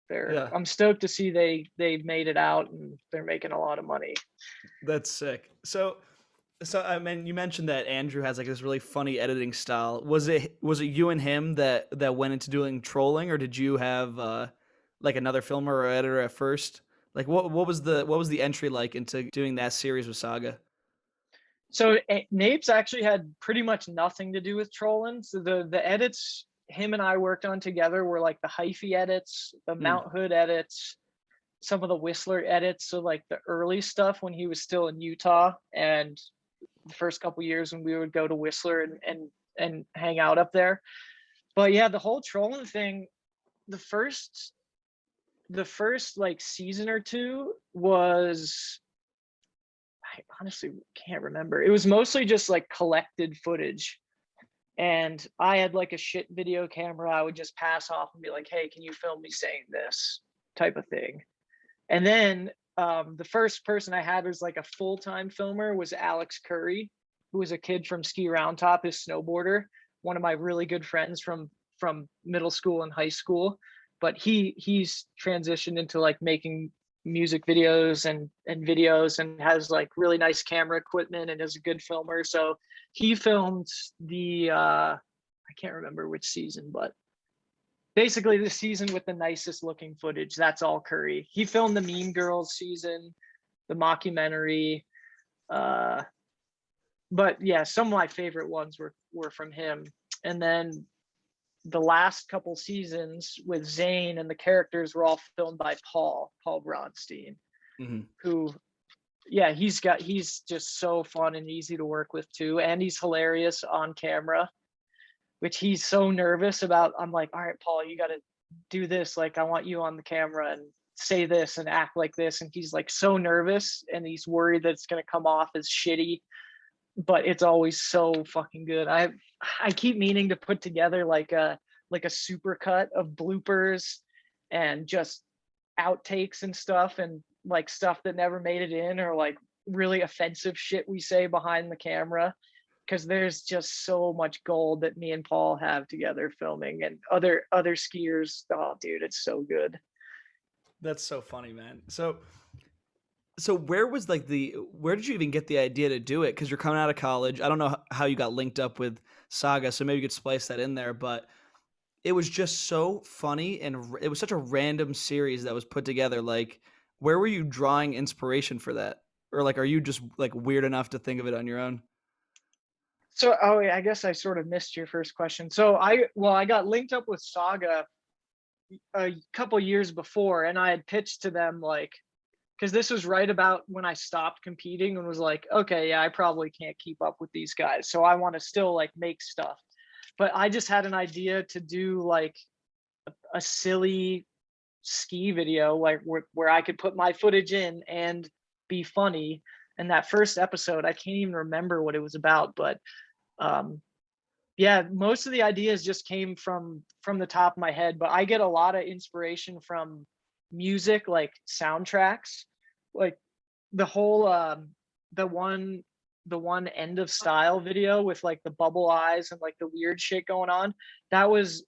Yeah, I'm stoked to see they've made it out and they're making a lot of money. that's sick. So I mean, you mentioned that Andrew has like this really funny editing style. Was it you and him that went into doing trolling, or did you have like another filmer or editor at first? Like what was the entry like into doing that series with Saga? So Napes actually had pretty much nothing to do with trolling. So the edits him and I worked on together were like the hyphy edits, the Mm, Mount Hood edits, some of the Whistler edits. So like the early stuff when he was still in Utah, and the first couple years when we would go to Whistler and hang out up there. But yeah, the whole trolling thing, the first like season or two was, I honestly can't remember. It was mostly just like collected footage. And I had like a shit video camera. I would just pass off and be like, hey, can you film me saying this type of thing? And then the first person I had was like a full-time filmer was Alex Curry, who was a kid from Ski Round Top, his snowboarder, one of my really good friends from middle school and high school. But he's transitioned into like making music videos and videos and has like really nice camera equipment and is a good filmer. So he filmed the I can't remember which season, but basically the season with the nicest looking footage. That's all Curry. He filmed the Mean Girls season, the mockumentary. Uh, but yeah, some of my favorite ones were from him. And then the last couple seasons with Zane and the characters were all filmed by Paul Bronstein, hmm who yeah, he's just so fun and easy to work with too. And he's hilarious on camera, which he's so nervous about. I'm like, all right, Paul, you gotta do this. Like, I want you on the camera and say this and act like this. And he's like so nervous and he's worried that it's gonna come off as shitty, but it's always so fucking good. I keep meaning to put together like a super cut of bloopers and just outtakes and stuff, and like stuff that never made it in, or like really offensive shit we say behind the camera, because there's just so much gold that me and Paul have together filming, and other skiers. Oh dude, it's so good. That's so funny, man. So So where did you even get the idea to do it? Because you're coming out of college. I don't know how you got linked up with Saga, so maybe you could splice that in there. But it was just so funny, and it was such a random series that was put together. Like, where were you drawing inspiration for that? Or like, are you just like weird enough to think of it on your own? So, oh, yeah, I guess I sort of missed your first question. So I got linked up with Saga a couple years before, and I had pitched to them like, because this was right about when I stopped competing and was like, okay, yeah, I probably can't keep up with these guys, so I want to still like make stuff. But I just had an idea to do like a silly ski video, like where I could put my footage in and be funny. And that first episode, I can't even remember what it was about, but um, yeah, most of the ideas just came from the top of my head. But I get a lot of inspiration from music, like soundtracks, like the whole the one the one end of style video with like the bubble eyes and like the weird shit going on. That was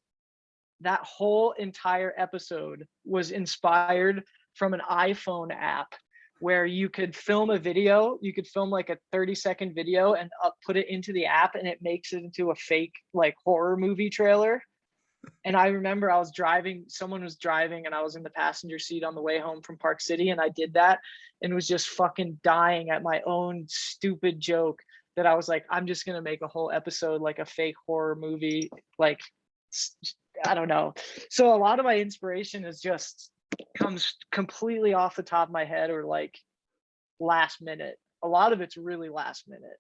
that whole entire episode was inspired from an iPhone app where you could film a video, you could film like a 30-second video and put it into the app and it makes it into a fake like horror movie trailer. And I remember I was driving, someone was driving and I was in the passenger seat on the way home from Park City and I did that and was just fucking dying at my own stupid joke that I was like, I'm just going to make a whole episode like a fake horror movie. Like, I don't know. So a lot of my inspiration is just comes completely off the top of my head or like last minute. A lot of it's really last minute.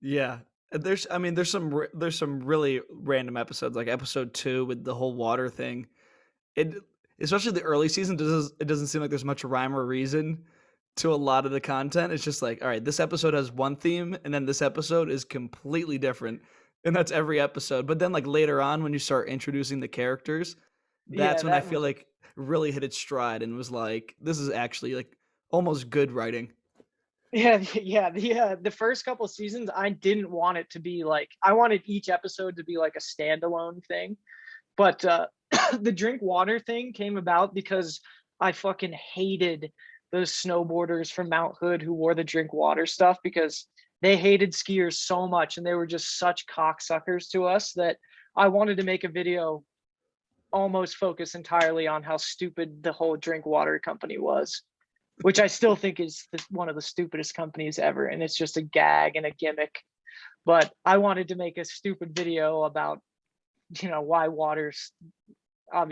Yeah. There's some really random episodes, like episode 2 with the whole water thing. It Especially the early season, it doesn't seem like there's much rhyme or reason to a lot of the content. It's just like, all right, this episode has one theme, and then this episode is completely different, and that's every episode. But then, like later on, when you start introducing the characters, Yeah, that's when I that feel like really hit its stride and was like, this is actually like almost good writing. yeah, yeah, the first couple of seasons I didn't want it to be like I wanted each episode to be like a standalone thing. But the drink water thing came about because I fucking hated those snowboarders from Mount Hood who wore the drink water stuff because they hated skiers so much and they were just such cocksuckers to us that I wanted to make a video almost focus entirely on how stupid the whole drink water company was, which I still think is one of the stupidest companies ever. And it's just a gag and a gimmick. But I wanted to make a stupid video about, why water's I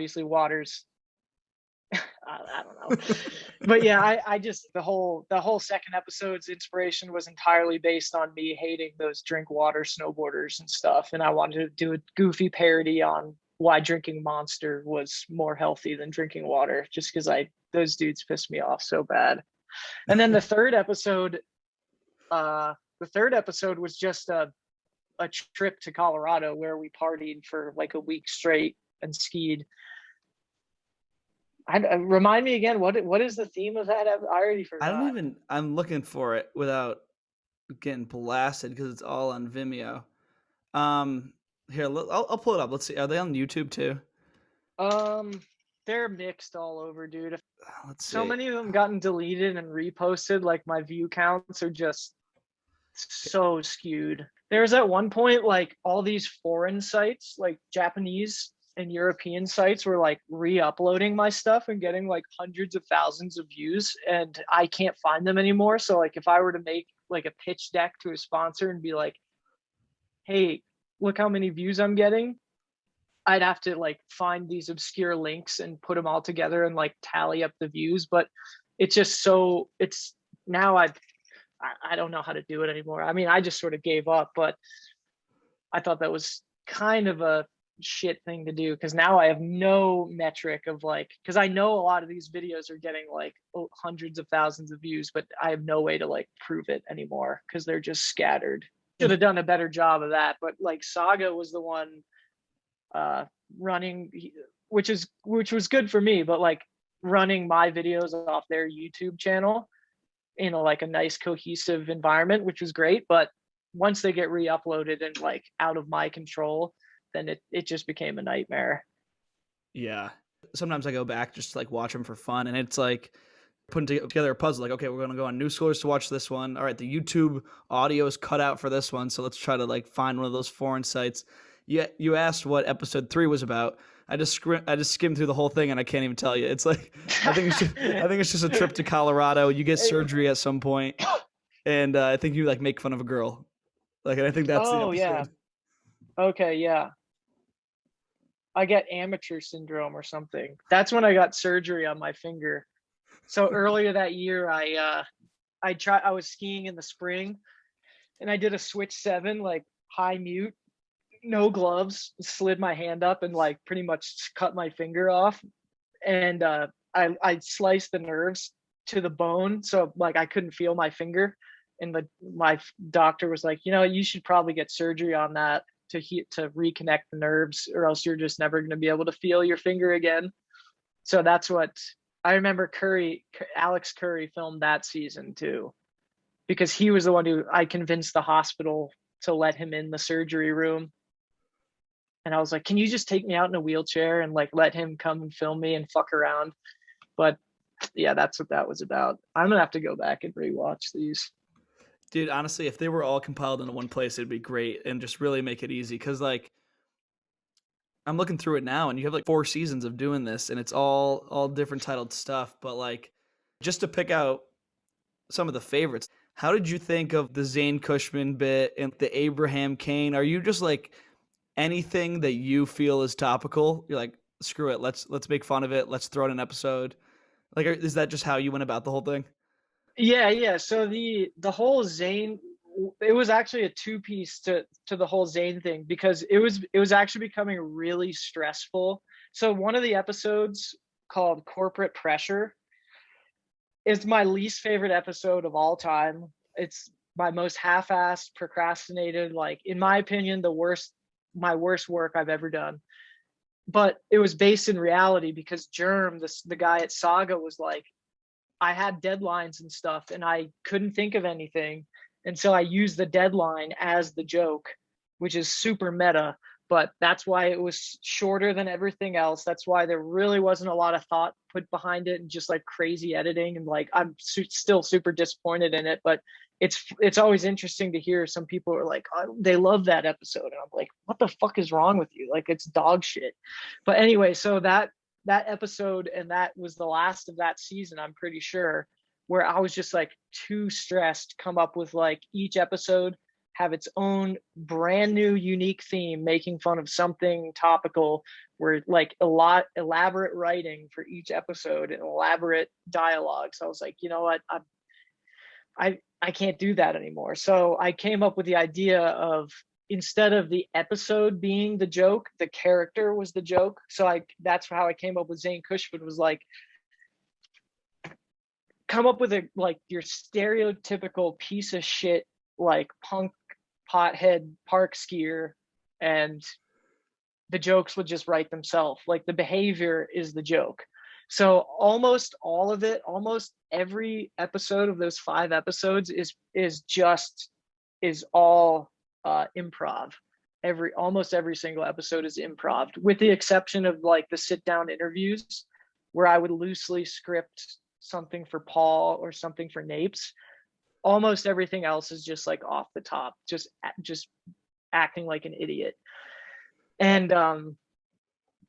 don't know. But yeah, I just the whole second episode's inspiration was entirely based on me hating those drink water snowboarders and stuff. And I wanted to do a goofy parody on why drinking Monster was more healthy than drinking water, just because those dudes pissed me off so bad. And then the third episode was just a trip to Colorado where we partied for like a week straight and skied. Remind me again, what is the theme of that? I already I don't forgot. even. I'm looking for it without getting blasted because it's all on Vimeo. Um, Here, I'll pull it up. Let's see. Are they on YouTube too? Um, they're mixed all over, dude. Let's So see. many of them gotten deleted and reposted. Like my view counts are just so skewed. There's at one point like all these foreign sites, like Japanese and European sites, were like re-uploading my stuff and getting like hundreds of thousands of views, and I can't find them anymore. So like if I were to make like a pitch deck to a sponsor and be like, "Hey, look how many views I'm getting," I'd have to like find these obscure links and put them all together and like tally up the views. But it's just so it's now I don't know how to do it anymore. I mean, I just sort of gave up, but I thought that was kind of a shit thing to do because now I have no metric of like, because I know a lot of these videos are getting like hundreds of thousands of views, but I have no way to like prove it anymore because they're just scattered. Should have done a better job of that. But like Saga was the one running, which was good for me, but like running my videos off their YouTube channel in like a nice cohesive environment, which was great. But once they get re-uploaded and like out of my control, then it just became a nightmare. Yeah. Sometimes I go back just to like watch them for fun, and it's like putting together a puzzle. Like, okay, we're going to go on Newschoolers to watch this one. All right, the YouTube audio is cut out for this one, so let's try to like find one of those foreign sites. You asked what episode 3 was about. I just skimmed through the whole thing and I can't even tell you. It's like I think it's just a trip to Colorado. You get surgery at some point, and I think you like make fun of a girl. Like, and I think that's the Oh yeah. episode. Okay, yeah. I get amateur syndrome or something. That's when I got surgery on my finger. So earlier that year, I was skiing in the spring, and I did a switch 7, like high mute, no gloves, slid my hand up and like pretty much cut my finger off, and I sliced the nerves to the bone, so like I couldn't feel my finger, and my doctor was like, you should probably get surgery on that to reconnect the nerves, or else you're just never going to be able to feel your finger again. So that's what I remember. Alex Curry filmed that season too, because he was the one who I convinced the hospital to let him in the surgery room. And I was like, can you just take me out in a wheelchair and like let him come and film me and fuck around? But yeah, that's what that was about. I'm gonna have to go back and rewatch these. Dude, honestly, if they were all compiled into one place, it'd be great and just really make it easy. Because like I'm looking through it now, and you have like 4 seasons of doing this, and it's all different titled stuff. But like, just to pick out some of the favorites, how did you think of the Zane Cushman bit and the Abraham Cain? Are you just like anything that you feel is topical? You're like, screw it, let's make fun of it. Let's throw in an episode. Like, is that just how you went about the whole thing? Yeah. So the whole Zane, it was actually a 2-piece to the whole Zane thing, because it was actually becoming really stressful. So one of the episodes, called Corporate Pressure, is my least favorite episode of all time. It's my most half-assed, procrastinated, like in my opinion, my worst work I've ever done. But it was based in reality, because Germ, the guy at Saga, was like, I had deadlines and stuff and I couldn't think of anything. And so I used the deadline as the joke, which is super meta, but that's why it was shorter than everything else. That's why there really wasn't a lot of thought put behind it, and just like crazy editing. And like, I'm still super disappointed in it, but it's always interesting to hear some people are like, oh, they love that episode. And I'm like, what the fuck is wrong with you? Like, it's dog shit. But anyway, so that episode, and that was the last of that season, I'm pretty sure, where I was just like too stressed to come up with like each episode have its own brand new unique theme, making fun of something topical, where like a lot elaborate writing for each episode and elaborate dialogue. So I was like, you know what, I can't do that anymore. So I came up with the idea of, instead of the episode being the joke, the character was the joke. So that's how I came up with Zane Cushman, was like, come up with your stereotypical piece of shit, like punk pothead park skier, and the jokes would just write themselves. Like, the behavior is the joke. So almost all of it, almost every episode of those 5 episodes is all improv. Almost every single episode is improv, with the exception of like the sit down interviews, where I would loosely script something for Paul or something for Napes. Almost everything else is just like off the top, just acting like an idiot. And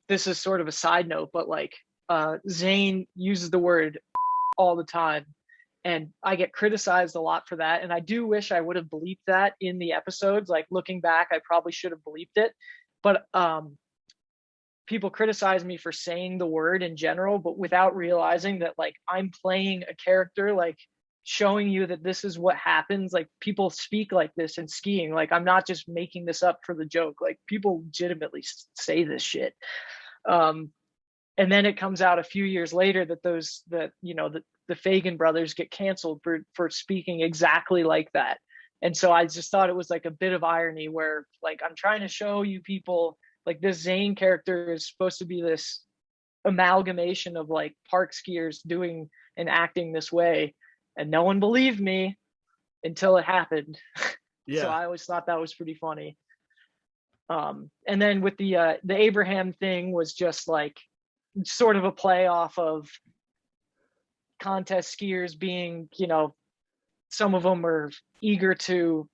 this is sort of a side note, but like Zane uses the word all the time, and I get criticized a lot for that. And I do wish I would have bleeped that in the episodes. Like, looking back, I probably should have bleeped it. But people criticize me for saying the word in general, but without realizing that like I'm playing a character, like showing you that this is what happens. Like, people speak like this in skiing. Like, I'm not just making this up for the joke. Like, people legitimately say this shit. And then it comes out a few years later that the Fagan brothers get canceled for speaking exactly like that. And so I just thought it was like a bit of irony, where like, I'm trying to show you people, like, this Zane character is supposed to be this amalgamation of like park skiers doing and acting this way, and no one believed me until it happened. Yeah. So I always thought that was pretty funny. And then with the Abraham thing, was just like sort of a play off of contest skiers being, you know, some of them are eager to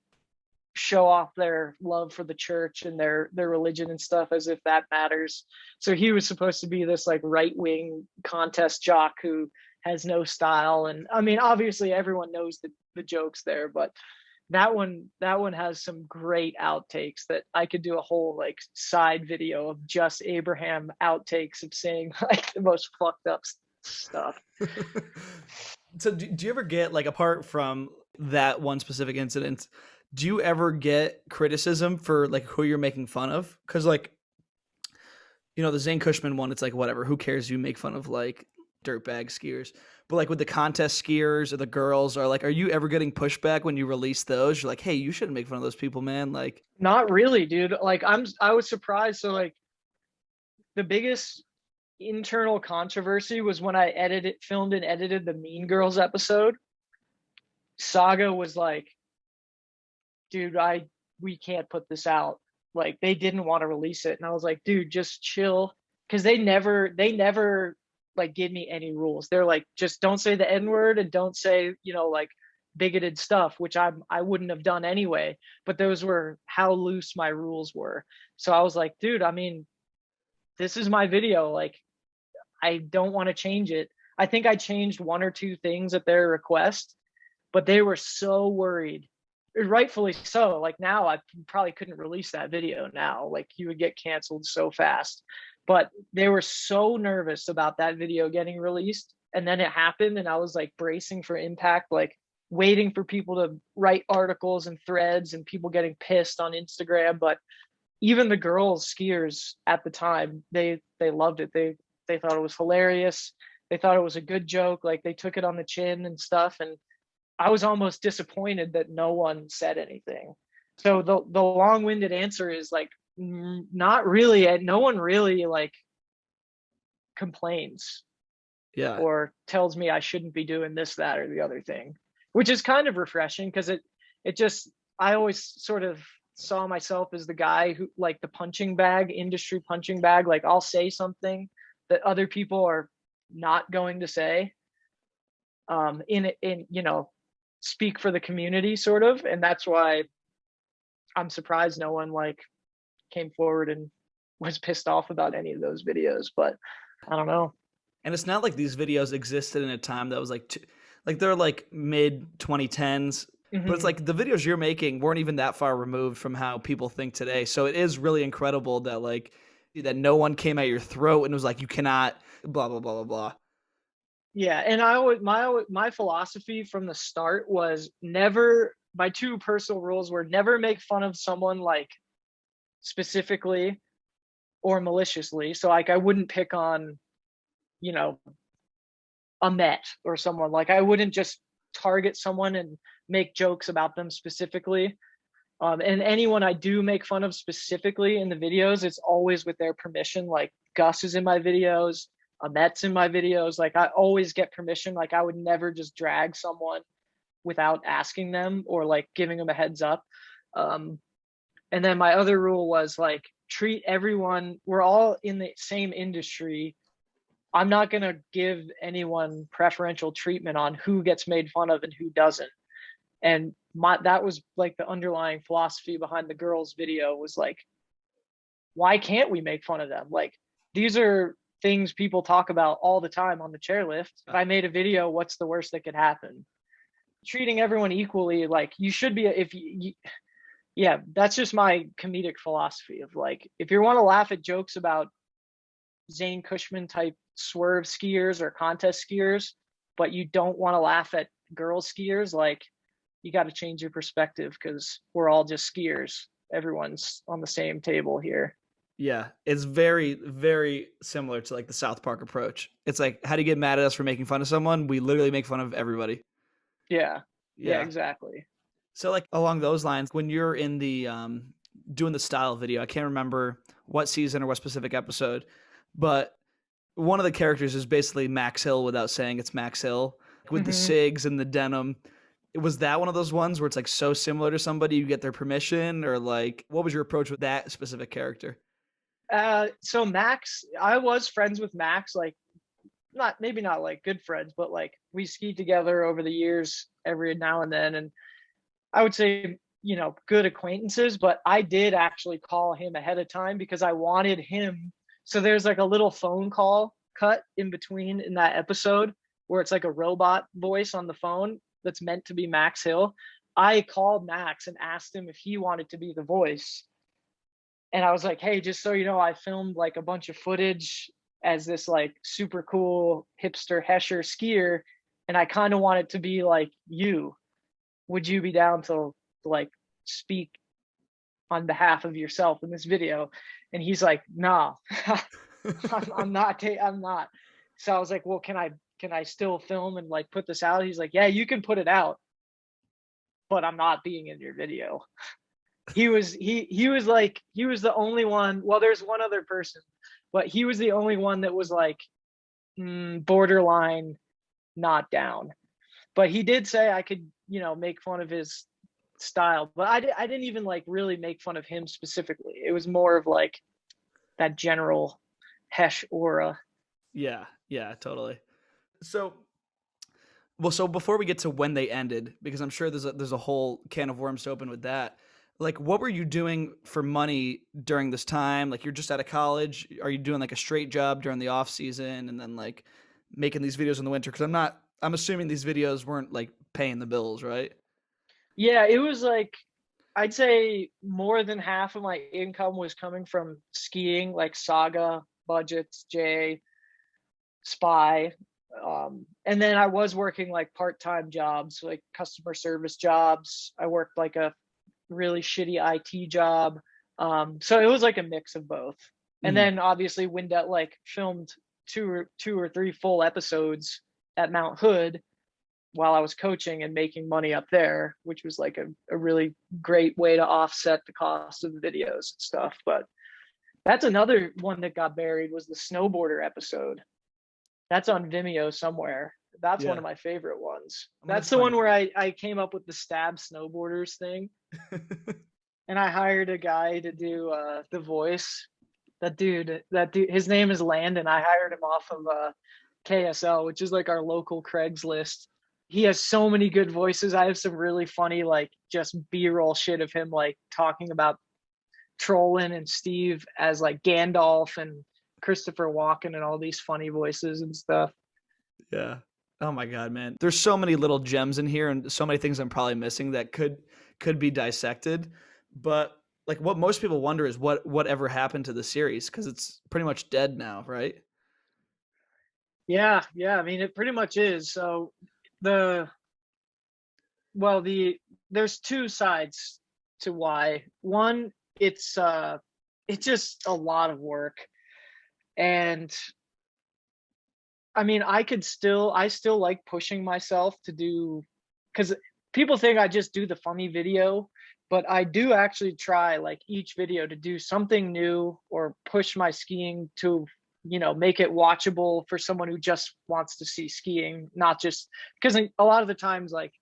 show off their love for the church and their religion and stuff, as if that matters. So he was supposed to be this like right-wing contest jock who has no style. And I mean, obviously everyone knows the jokes there, but that one has some great outtakes that I could do a whole like side video of just Abraham outtakes of saying like the most fucked up stuff. So do you ever get, like, apart from that one specific incident, do you ever get criticism for like who you're making fun of? Because, like, you know, the Zane Cushman one, it's like, whatever, who cares? You make fun of like dirtbag skiers. But like with the contest skiers or the girls, are like, are you ever getting pushback when you release those? You're like, hey, you shouldn't make fun of those people, man. Like, Not really, dude. Like I was surprised. So like the biggest internal controversy was when I filmed and edited the Mean Girls episode. Saga was like, dude, we can't put this out. Like they didn't want to release it. And I was like, dude, just chill. Cause they never like give me any rules. They're like, just don't say the N-word and don't say, you know, like bigoted stuff, which I wouldn't have done anyway. But those were how loose my rules were. So I was like, dude, I mean, this is my video. Like, I don't want to change it. I think I changed one or two things at their request, but they were so worried, rightfully so. Like now I probably couldn't release that video now. Like you would get canceled so fast. But they were so nervous about that video getting released. And then it happened and I was like bracing for impact, like waiting for people to write articles and threads and people getting pissed on Instagram. But even the girls skiers at the time, they loved it. They thought it was hilarious. They thought it was a good joke. Like they took it on the chin and stuff. And I was almost disappointed that no one said anything. So the long-winded answer is like, not really. No one really like complains, yeah, or tells me I shouldn't be doing this, that, or the other thing, which is kind of refreshing because it just, I always sort of saw myself as the guy who, like, the punching bag, industry punching bag. Like I'll say something that other people are not going to say, in you know, speak for the community sort of. And that's why I'm surprised no one like came forward and was pissed off about any of those videos. But I don't know. and it's not like these videos existed in a time that was like like they're like mid 2010s. But it's like the videos you're making weren't even that far removed from how people think today. So it is really incredible that like that no one came at your throat and was like, you cannot blah blah blah blah blah. Yeah, and I always, my philosophy from the start was never, my two personal rules were never make fun of someone like specifically or maliciously. So like I wouldn't pick on, you know, a Met or someone. Like I wouldn't just target someone and make jokes about them specifically. And anyone I do make fun of specifically in the videos, it's always with their permission. Like Gus is in my videos, Amet's in my videos. Like I always get permission. Like I would never just drag someone without asking them or like giving them a heads up. And then my other rule was like, treat everyone, we're all in the same industry. I'm not going to give anyone preferential treatment on who gets made fun of and who doesn't. And that was like the underlying philosophy behind the girls video was like, why can't we make fun of them? Like these are things people talk about all the time on the chairlift. If I made a video, what's the worst that could happen? Treating everyone equally, like you should be, yeah, that's just my comedic philosophy of like, if you want to laugh at jokes about Zane Cushman type swerve skiers or contest skiers, but you don't want to laugh at girl skiers, like you got to change your perspective because we're all just skiers. Everyone's on the same table here. Yeah, it's very, very similar to like the South Park approach. It's like, how do you get mad at us for making fun of someone? We literally make fun of everybody. Yeah, exactly. So like along those lines, when you're in the doing the style video, I can't remember what season or what specific episode, but one of the characters is basically Max Hill without saying it's Max Hill with the SIGs and the denim. Was that one of those ones where it's like so similar to somebody you get their permission, or like what was your approach with that specific character? So Max, I was friends with Max, like maybe not like good friends, but like we skied together over the years every now and then. And I would say, good acquaintances, but I did actually call him ahead of time because I wanted him. So there's like a little phone call cut in between in that episode where it's like a robot voice on the phone that's meant to be Max Hill. I called Max and asked him if he wanted to be the voice. And I was like, hey, just so you know, I filmed like a bunch of footage as this like super cool hipster Hesher skier. And I kind of want it to be like you. Would you be down to like speak on behalf of yourself in this video? And he's like, nah, I'm not. I'm not. So I was like, well, can I still film and like put this out? He's like, yeah, you can put it out, but I'm not being in your video. He was the only one. Well, there's one other person, but he was the only one that was like borderline not down. But he did say I could, make fun of his style, but I didn't even like really make fun of him specifically. It was more of like that general Hesh aura. Yeah, totally. So before we get to when they ended, because I'm sure there's a whole can of worms to open with that. Like, what were you doing for money during this time? Like, you're just out of college. Are you doing like a straight job during the off season and then like making these videos in the winter? Because I'm assuming these videos weren't like paying the bills, right? Yeah, it was like I'd say more than half of my income was coming from skiing, like Saga, Budgets, J, Spy. And then I was working like part-time jobs, like customer service jobs. I worked like a really shitty IT job. So it was like a mix of both. And then obviously Windet like filmed two or three full episodes at Mount Hood while I was coaching and making money up there, which was like a really great way to offset the cost of the videos and stuff. But that's another one that got buried was the snowboarder episode. That's on Vimeo somewhere. That's one of my favorite ones. That's the one where I came up with the stab snowboarders thing. And I hired a guy to do the voice. That dude, his name is Landon. I hired him off of KSL, which is like our local Craigslist. He has so many good voices. I have some really funny, like just B-roll shit of him like talking about Trollin and Steve as like Gandalf and Christopher Walken and all these funny voices and stuff. Yeah. Oh my God, man. There's so many little gems in here and so many things I'm probably missing that could be dissected. But like what most people wonder is what ever happened to the series, because it's pretty much dead now, right? Yeah. I mean, it pretty much is. So there's two sides to why. One, it's just a lot of work. And I mean, I still like pushing myself to do, because people think I just do the funny video, but I do actually try like each video to do something new or push my skiing to, make it watchable for someone who just wants to see skiing, not just because a lot of the times like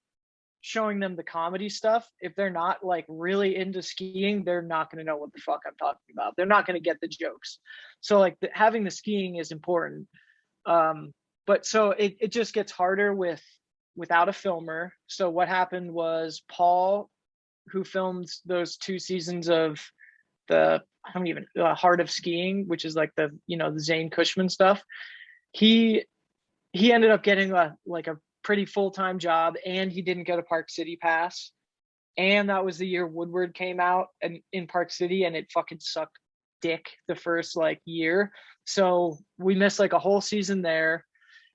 showing them the comedy stuff, if they're not like really into skiing, they're not going to know what the fuck I'm talking about. They're not going to get the jokes. So like having the skiing is important. But so it just gets harder without a filmer. So what happened was Paul, who filmed those 2 seasons of the Heart of Skiing, which is like the Zane Cushman stuff, he ended up getting a pretty full-time job, and he didn't get a Park City pass. And that was the year Woodward came out and in Park City, and it fucking sucked dick the first like year. So we missed like a whole season there.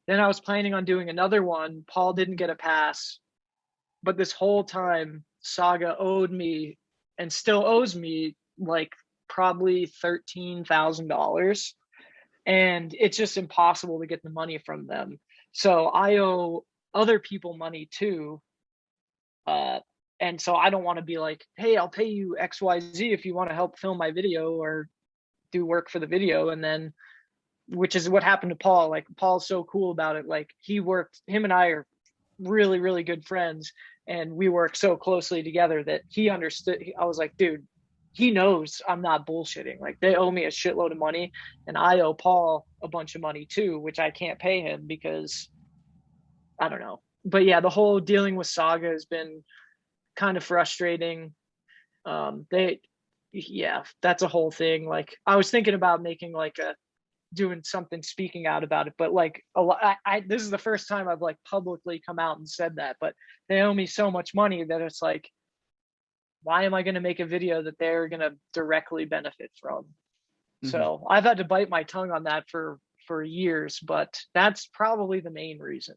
Then I was planning on doing another one. Paul didn't get a pass, but this whole time Saga owed me and still owes me like probably $13,000, and it's just impossible to get the money from them. So I owe other people money too. And so I don't want to be like, hey, I'll pay you XYZ if you want to help film my video or do work for the video. And then, which is what happened to Paul. Like Paul's so cool about it. Like him and I are really, really good friends, and we work so closely together that he understood. I was like, dude, he knows I'm not bullshitting. Like they owe me a shitload of money, and I owe Paul a bunch of money too, which I can't pay him because I don't know. But yeah, the whole dealing with Saga has been kind of frustrating. They, yeah, that's a whole thing. Like I was thinking about making like a doing something speaking out about it, but like a lot, this is the first time I've like publicly come out and said that. But they owe me so much money that it's like, why am I going to make a video that they're going to directly benefit from? Mm-hmm. So I've had to bite my tongue on that for years, but that's probably the main reason,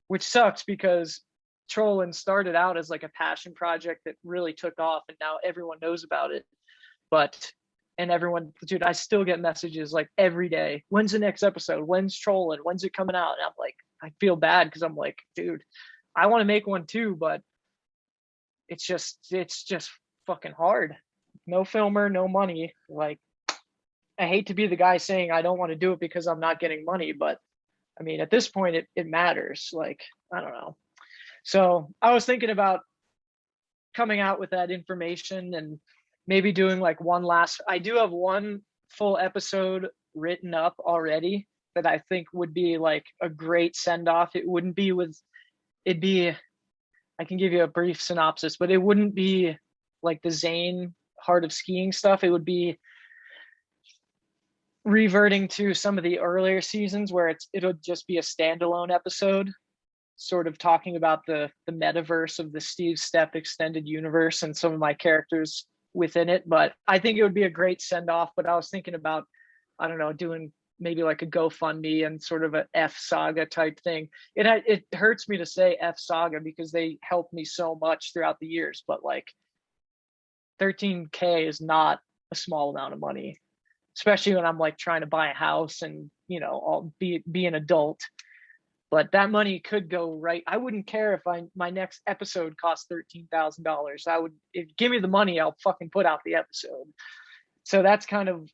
which sucks because Trollin started out as like a passion project that really took off, and now everyone knows about it. But and everyone, dude, I still get messages like every day. When's the next episode? When's Trollin? When's it coming out? And I'm like, I feel bad because I'm like, dude, I want to make one too, but it's just fucking hard. No filmer, no money. Like, I hate to be the guy saying I don't want to do it because I'm not getting money, but I mean, at this point, it matters. Like, I don't know. So I was thinking about coming out with that information and maybe doing like one last. I do have one full episode written up already that I think would be like a great send off. It wouldn't be with, it'd be, I can give you a brief synopsis, but it wouldn't be like the Zane Heart of Skiing stuff. It would be reverting to some of the earlier seasons where it'll just be a standalone episode, sort of talking about the metaverse of the Steve Stepp extended universe and some of my characters within it. But I think it would be a great send off. But I was thinking about, I don't know, doing maybe like a GoFundMe and sort of a F Saga type thing. It hurts me to say F Saga because they helped me so much throughout the years, but like 13K is not a small amount of money, especially when I'm like trying to buy a house and, you know, I'll be an adult. But that money could go right. I wouldn't care if my next episode cost $13,000. Give me the money, I'll fucking put out the episode. So that's kind of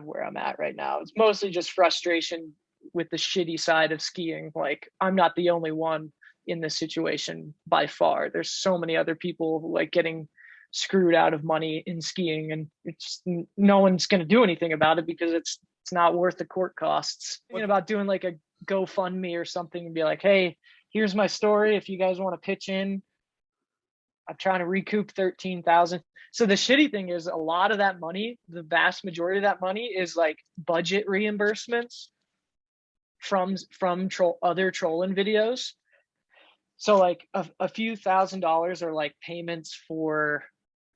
where I'm at right now. It's mostly just frustration with the shitty side of skiing. Like, I'm not the only one in this situation by far. There's so many other people like getting screwed out of money in skiing, and it's no one's going to do anything about it because it's not worth the court costs. Thinking about doing like a GoFundMe or something and be like, hey, here's my story. If you guys want to pitch in, I'm trying to recoup 13,000. So the shitty thing is a lot of that money, the vast majority of that money is like budget reimbursements from other trolling videos. So like a few $1,000s are like payments for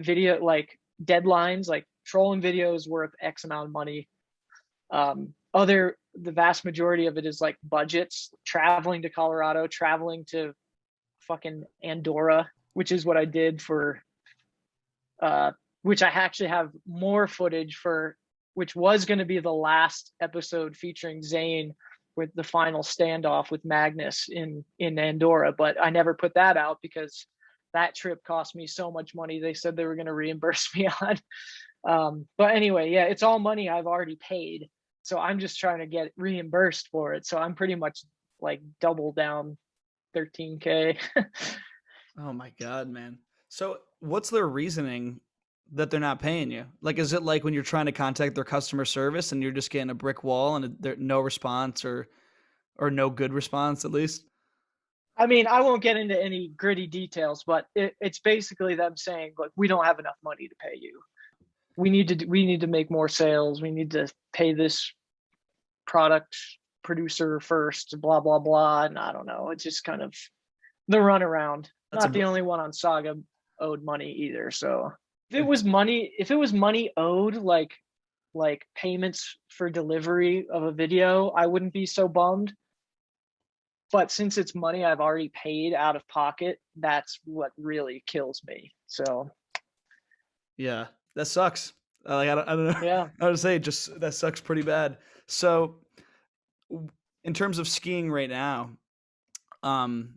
video, like deadlines, like trolling videos worth X amount of money. The vast majority of it is like budgets, traveling to Colorado, traveling to fucking Andorra, which is what I did for, which I actually have more footage for, which was going to be the last episode featuring Zane with the final standoff with Magnus in Andorra, but I never put that out because that trip cost me so much money. They said they were going to reimburse me on. But anyway, yeah, it's all money I've already paid. So I'm just trying to get reimbursed for it. So I'm pretty much like double down 13K. Oh my God, man. So what's their reasoning that they're not paying you? Like, is it like when you're trying to contact their customer service and you're just getting a brick wall and there's no response or no good response at least? I mean, I won't get into any gritty details, but it's basically them saying, look, we don't have enough money to pay you. We need to make more sales. We need to pay this product producer first, blah, blah, blah. And I don't know. It's just kind of the runaround. Not the only one on Saga owed money either. So if it was money owed, like payments for delivery of a video, I wouldn't be so bummed. But since it's money I've already paid out of pocket, that's what really kills me. So yeah, that sucks. Like, I don't know. yeah. I would say just that sucks pretty bad. So in terms of skiing right now, and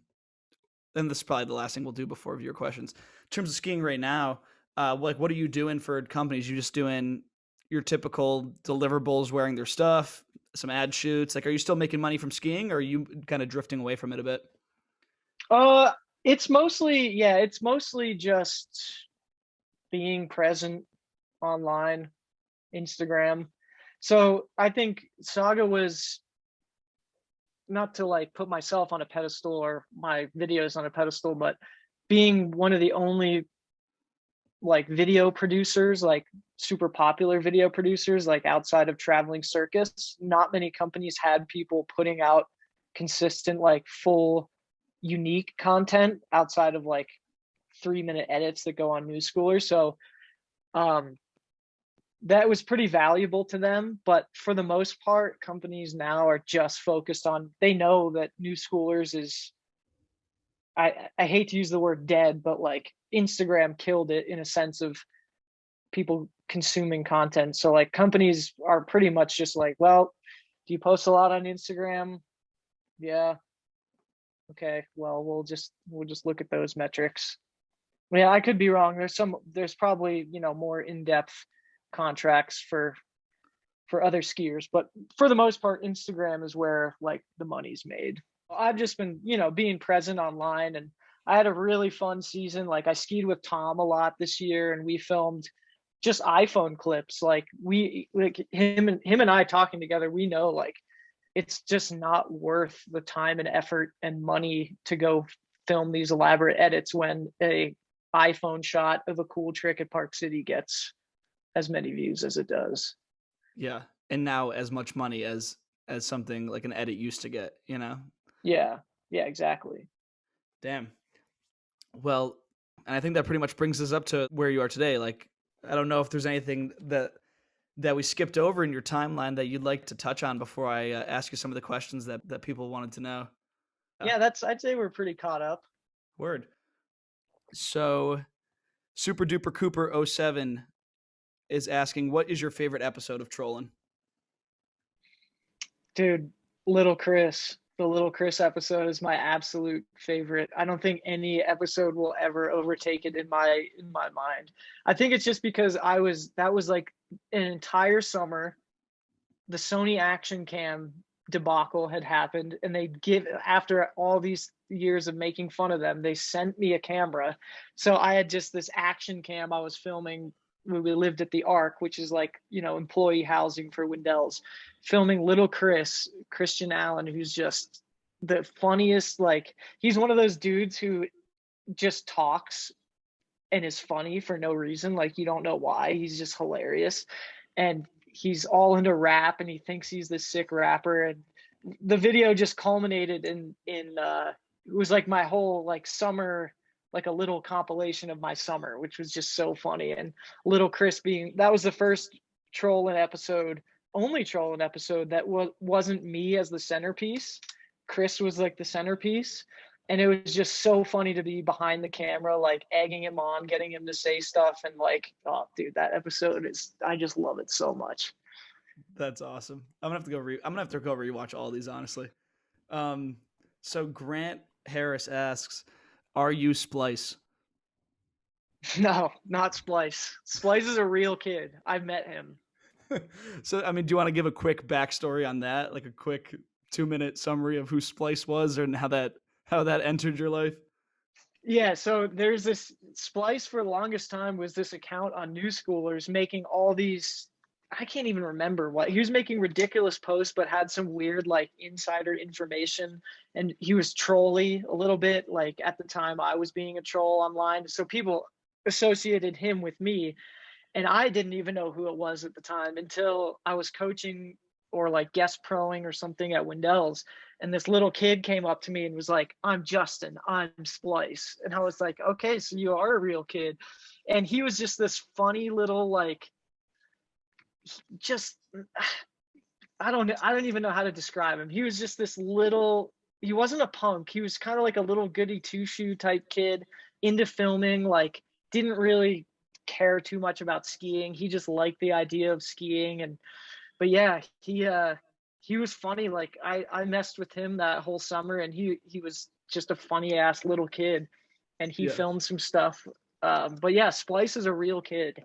this is probably the last thing we'll do before viewer questions. In terms of skiing right now, like what are you doing for companies? You just doing your typical deliverables, wearing their stuff, some ad shoots? Like, are you still making money from skiing, or are you kind of drifting away from it a bit? It's mostly just being present online, Instagram. So I think Saga was not to like put myself on a pedestal or my videos on a pedestal, but being one of the only like video producers, like super popular video producers, like outside of traveling circus, not many companies had people putting out consistent, like full unique content outside of like 3-minute edits that go on Newschoolers. So that was pretty valuable to them. But for the most part, companies now are just focused on, they know that Newschoolers is, I hate to use the word dead, but like Instagram killed it in a sense of people consuming content. So like companies are pretty much just like, well, do you post a lot on Instagram? Yeah. Okay. Well, we'll just look at those metrics. Yeah, I could be wrong. There's probably, more in-depth contracts for other skiers, but for the most part, Instagram is where like the money's made. I've just been, being present online, and I had a really fun season. Like I skied with Tom a lot this year, and we filmed just iPhone clips. Like him and I talking together, we know like it's just not worth the time and effort and money to go film these elaborate edits when a iPhone shot of a cool trick at Park City gets as many views as it does. Yeah. And now as much money as something like an edit used to get, Yeah. Yeah, exactly. Damn. Well, and I think that pretty much brings us up to where you are today. Like, I don't know if there's anything that we skipped over in your timeline that you'd like to touch on before I ask you some of the questions that people wanted to know. Yeah, I'd say we're pretty caught up. Word. So, Super Duper Cooper 07 is asking, what is your favorite episode of Trollin'? Dude, Little Chris. The Little Chris episode is my absolute favorite. I don't think any episode will ever overtake it in my mind. I think it's just because that was like an entire summer. The Sony Action Cam debacle had happened, and after all these years of making fun of them, they sent me a camera. So I had just this action cam I was filming when we lived at the Ark, which is like, employee housing for Wendell's, filming little Christian Allen, who's just the funniest. Like, he's one of those dudes who just talks and is funny for no reason. Like, you don't know why. He's just hilarious. And he's all into rap, and he thinks he's this sick rapper. And the video just culminated in it was like my whole like summer, like a little compilation of my summer, which was just so funny. And little Chris that was the first only Trollin' episode that wasn't me as the centerpiece. Chris was like the centerpiece. And it was just so funny to be behind the camera, like egging him on, getting him to say stuff. And like, oh dude, that episode I just love it so much. That's awesome. I'm gonna have to go rewatch all these, honestly. So Grant Harris asks, are you Splice? No, not Splice. Splice is a real kid. I've met him. So, I mean, do you want to give a quick backstory on that? Like a quick 2-minute summary of who Splice was and how that entered your life? Yeah, so there's this Splice for the longest time was this account on Newschoolers making all these, I can't even remember what, he was making ridiculous posts, but had some weird like insider information. And he was trolly a little bit. Like at the time I was being a troll online. So people associated him with me. And I didn't even know who it was at the time until I was coaching or like guest proing or something at Wendell's. And this little kid came up to me and was like, I'm Justin, I'm Splice. And I was like, okay, so you are a real kid. And he was just this funny little, like, just, I don't even know how to describe him. He was just this little, he wasn't a punk. He was kind of like a little goody two-shoe type kid, into filming, like didn't really care too much about skiing. He just liked the idea of skiing. But yeah, he was funny. Like I messed with him that whole summer, and he was just a funny ass little kid, and he filmed some stuff. But yeah, Splice is a real kid.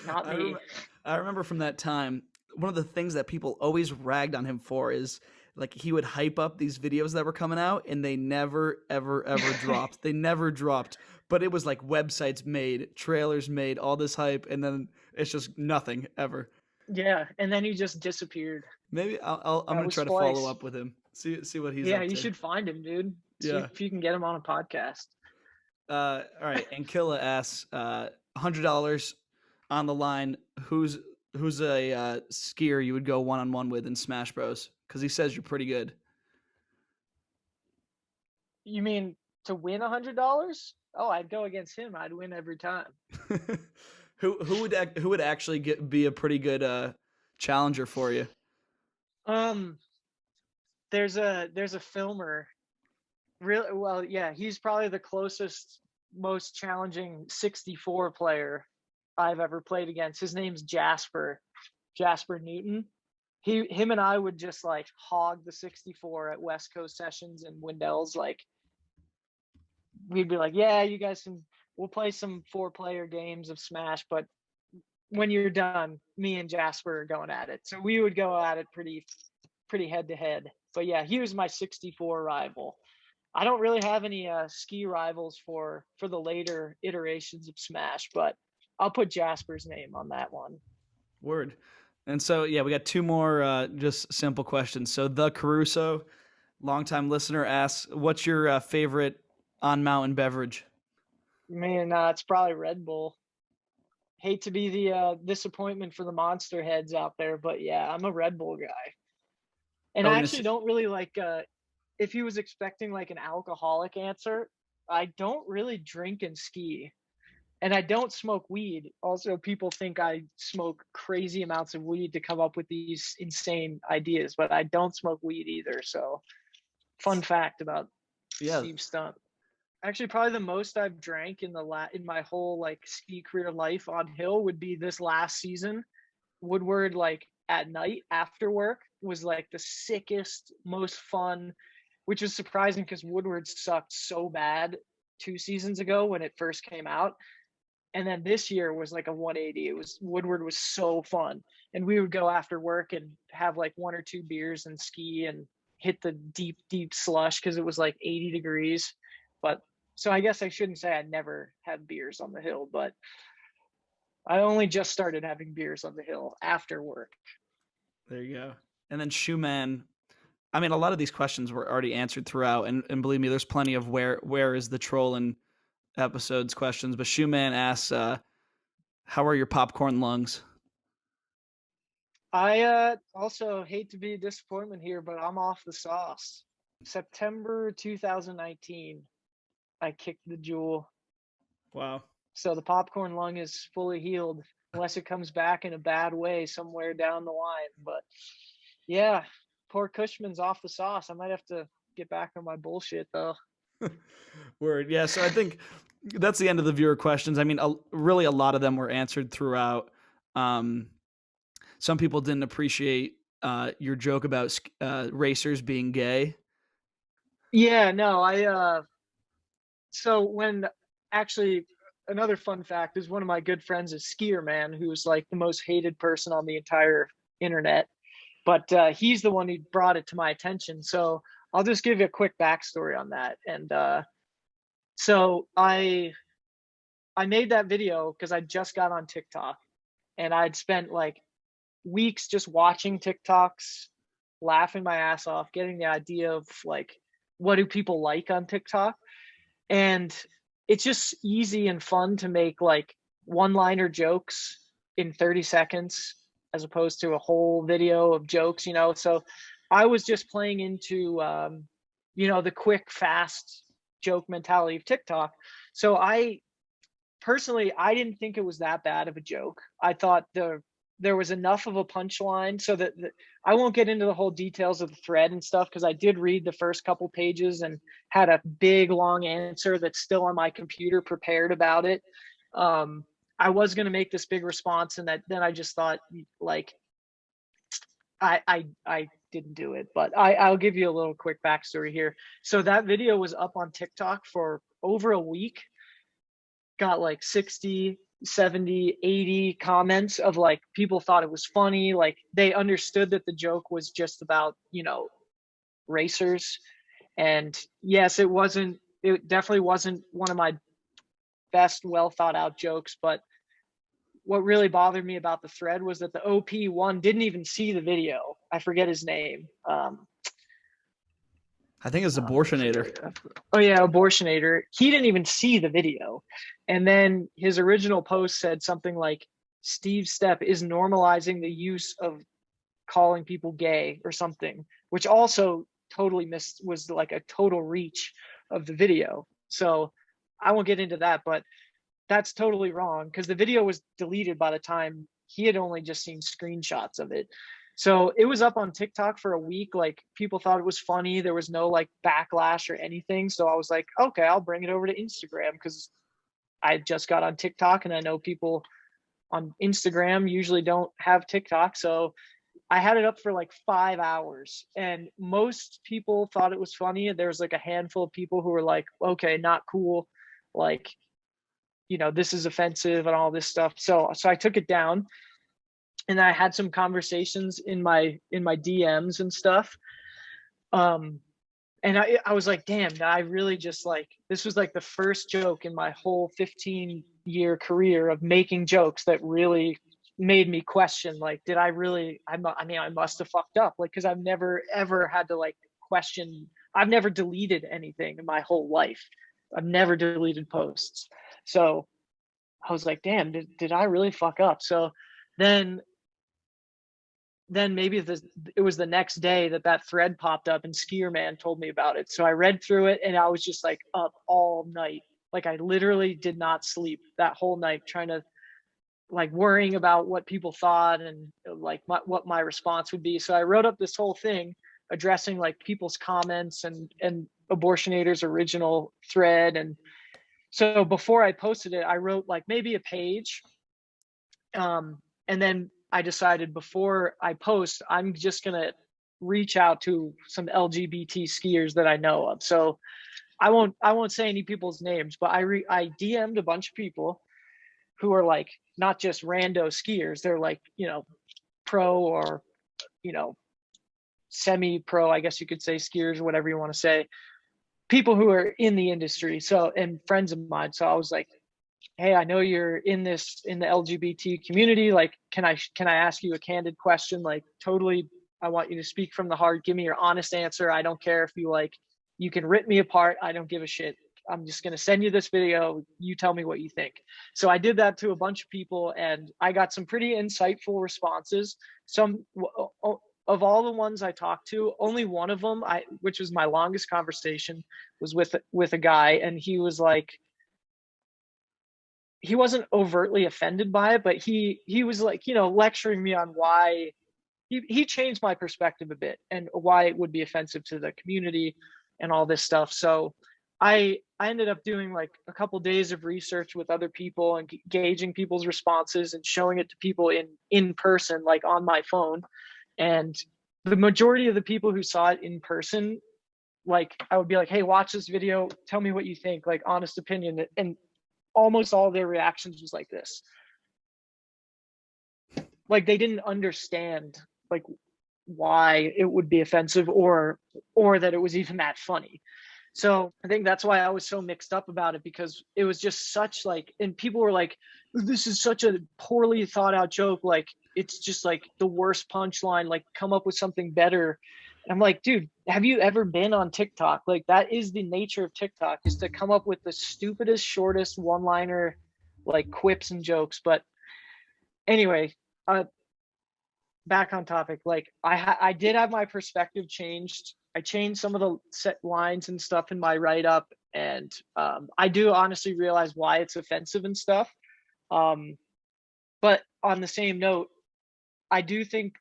Not me. I remember from that time, one of the things that people always ragged on him for is like he would hype up these videos that were coming out, and they never ever dropped. They never dropped. But it was like websites made, trailers made, all this hype, and then it's just nothing ever. Yeah, and then he just disappeared. Maybe I'm That gonna was try to follow twice. up with him. See what he's Yeah, up you to. should find him, dude. See Yeah. if you can get him on a podcast. All right. Ankilla asks, $100 on the line. Who's a skier you would go 1-on-1 with in Smash Bros? Because he says you're pretty good. You mean to win $100? Oh, I'd go against him. I'd win every time. Who would actually be a pretty good challenger for you? Um, there's a filmer. Really, well, yeah, he's probably the closest, most challenging 64 player I've ever played against. His name's Jasper Newton. Him and I would just like hog the 64 at West Coast sessions and Wendell's. Like we'd be like, yeah, you guys can. We'll play some 4-player games of Smash, but when you're done, me and Jasper are going at it. So we would go at it pretty head to head. But yeah, he was my 64 rival. I don't really have any ski rivals for the later iterations of Smash, but I'll put Jasper's name on that one. Word. And so yeah, we got two more just simple questions. So the Caruso, longtime listener, asks, "What's your favorite on mountain beverage?" Man, it's probably Red Bull. Hate to be the disappointment for the monster heads out there, but yeah, I'm a Red Bull guy. And Oh, we're I gonna actually don't really like if he was expecting like an alcoholic answer, I don't really drink and ski. And I don't smoke weed. Also, people think I smoke crazy amounts of weed to come up with these insane ideas, but I don't smoke weed either. So, fun fact about yeah. Steve Stunt. Actually, probably the most I've drank in my whole like ski career life on hill would be this last season. Woodward, like at night after work, was like the sickest, most fun, which was surprising because Woodward sucked so bad 2 seasons ago when it first came out. And then this year was like a 180. Woodward was so fun. And we would go after work and have like 1 or 2 beers and ski and hit the deep slush because it was like 80 degrees. But so I guess I shouldn't say I never had beers on the hill, but I only just started having beers on the hill after work. There you go. And then Shoeman, I mean, a lot of these questions were already answered throughout, and believe me, there's plenty of where is the trollin' episodes questions. But Shoeman asks, "How are your popcorn lungs?" I also hate to be a disappointment here, but I'm off the sauce. September 2019, I kicked the jewel. Wow. So the popcorn lung is fully healed, unless it comes back in a bad way somewhere down the line. But yeah, poor Cushman's off the sauce. I might have to get back on my bullshit though. Word. Yeah. So I think that's the end of the viewer questions. I mean, really, a lot of them were answered throughout. Some people didn't appreciate your joke about racers being gay. Yeah, no, so when actually another fun fact is one of my good friends is Skier Man, who's like the most hated person on the entire internet. But he's the one who brought it to my attention. So I'll just give you a quick backstory on that. And so I made that video because I just got on TikTok and I'd spent like weeks just watching TikToks, laughing my ass off, getting the idea of like what do people like on TikTok. And it's just easy and fun to make like one-liner jokes in 30 seconds as opposed to a whole video of jokes, So I was just playing into the quick, fast joke mentality of TikTok. So I didn't think it was that bad of a joke. I thought there was enough of a punchline so that I won't get into the whole details of the thread and stuff because I did read the first couple pages and had a big long answer that's still on my computer prepared about it. I was going to make this big response and then I just thought like I didn't do it, but I'll give you a little quick backstory here. So that video was up on TikTok for over a week, got like 60, 70, 80 comments of like people thought it was funny. Like they understood that the joke was just about, racers. And yes, it definitely wasn't one of my best, well thought out jokes, but what really bothered me about the thread was that the OP1 didn't even see the video. I forget his name. I think it's Abortionator. Oh yeah, Abortionator. He didn't even see the video. And then his original post said something like, Steve Stepp is normalizing the use of calling people gay or something, which also totally was like a total reach of the video. So I won't get into that, but that's totally wrong because the video was deleted by the time he had only just seen screenshots of it. So it was up on TikTok for a week. Like people thought it was funny. There was no like backlash or anything. So I was like, okay, I'll bring it over to Instagram because I just got on TikTok and I know people on Instagram usually don't have TikTok. So I had it up for like 5 hours and most people thought it was funny. There was like a handful of people who were like, okay, not cool. Like, you know, this is offensive and all this stuff. So I took it down and I had some conversations in my DMs and stuff. And I was like, damn, I really just like, this was like the first joke in my whole 15-year career of making jokes that really made me question, like, did I really, I mean, I must have fucked up. Like, cause I've never, ever had to like question, I've never deleted anything in my whole life. I've never deleted posts. So I was like, damn, did I really fuck up? So then maybe it was the next day that thread popped up and Skier Man told me about it. So I read through it and I was just like up all night. Like I literally did not sleep that whole night trying to like worrying about what people thought and like what my response would be. So I wrote up this whole thing addressing like people's comments and Abortionator's original thread. And so before I posted it, I wrote like maybe a page. And then I decided before I post, I'm just going to reach out to some LGBT skiers that I know of. So I won't say any people's names, but I DM'd a bunch of people who are like, not just rando skiers. They're like, you know, pro or, you know, semi-pro, I guess you could say, skiers or whatever you want to say, people who are in the industry. So, and friends of mine. So I was like, hey, I know you're in the LGBT community. Like, can I ask you a candid question? Like, totally, I want you to speak from the heart. Give me your honest answer. I don't care if you can rip me apart. I don't give a shit. I'm just going to send you this video. You tell me what you think. So I did that to a bunch of people and I got some pretty insightful responses. Some of all the ones I talked to, only one of them, which was my longest conversation, was with a guy. And he was like, he wasn't overtly offended by it, but he was like, you know, lecturing me on why he changed my perspective a bit and why it would be offensive to the community and all this stuff. So I ended up doing like a couple days of research with other people and gauging people's responses and showing it to people in person, like on my phone. And the majority of the people who saw it in person, like I would be like, hey, watch this video. Tell me what you think, like honest opinion. And almost all their reactions was like this. Like they didn't understand like why it would be offensive or that it was even that funny. So I think that's why I was so mixed up about it, because it was just such like, and people were like, this is such a poorly thought out joke. Like, it's just like the worst punchline, like come up with something better. And I'm like, dude, have you ever been on TikTok? Like that is the nature of TikTok, is to come up with the stupidest, shortest one-liner, like quips and jokes. But anyway, back on topic, like I did have my perspective changed. I changed some of the set lines and stuff in my write-up, and I do honestly realize why it's offensive and stuff. But on the same note, I do think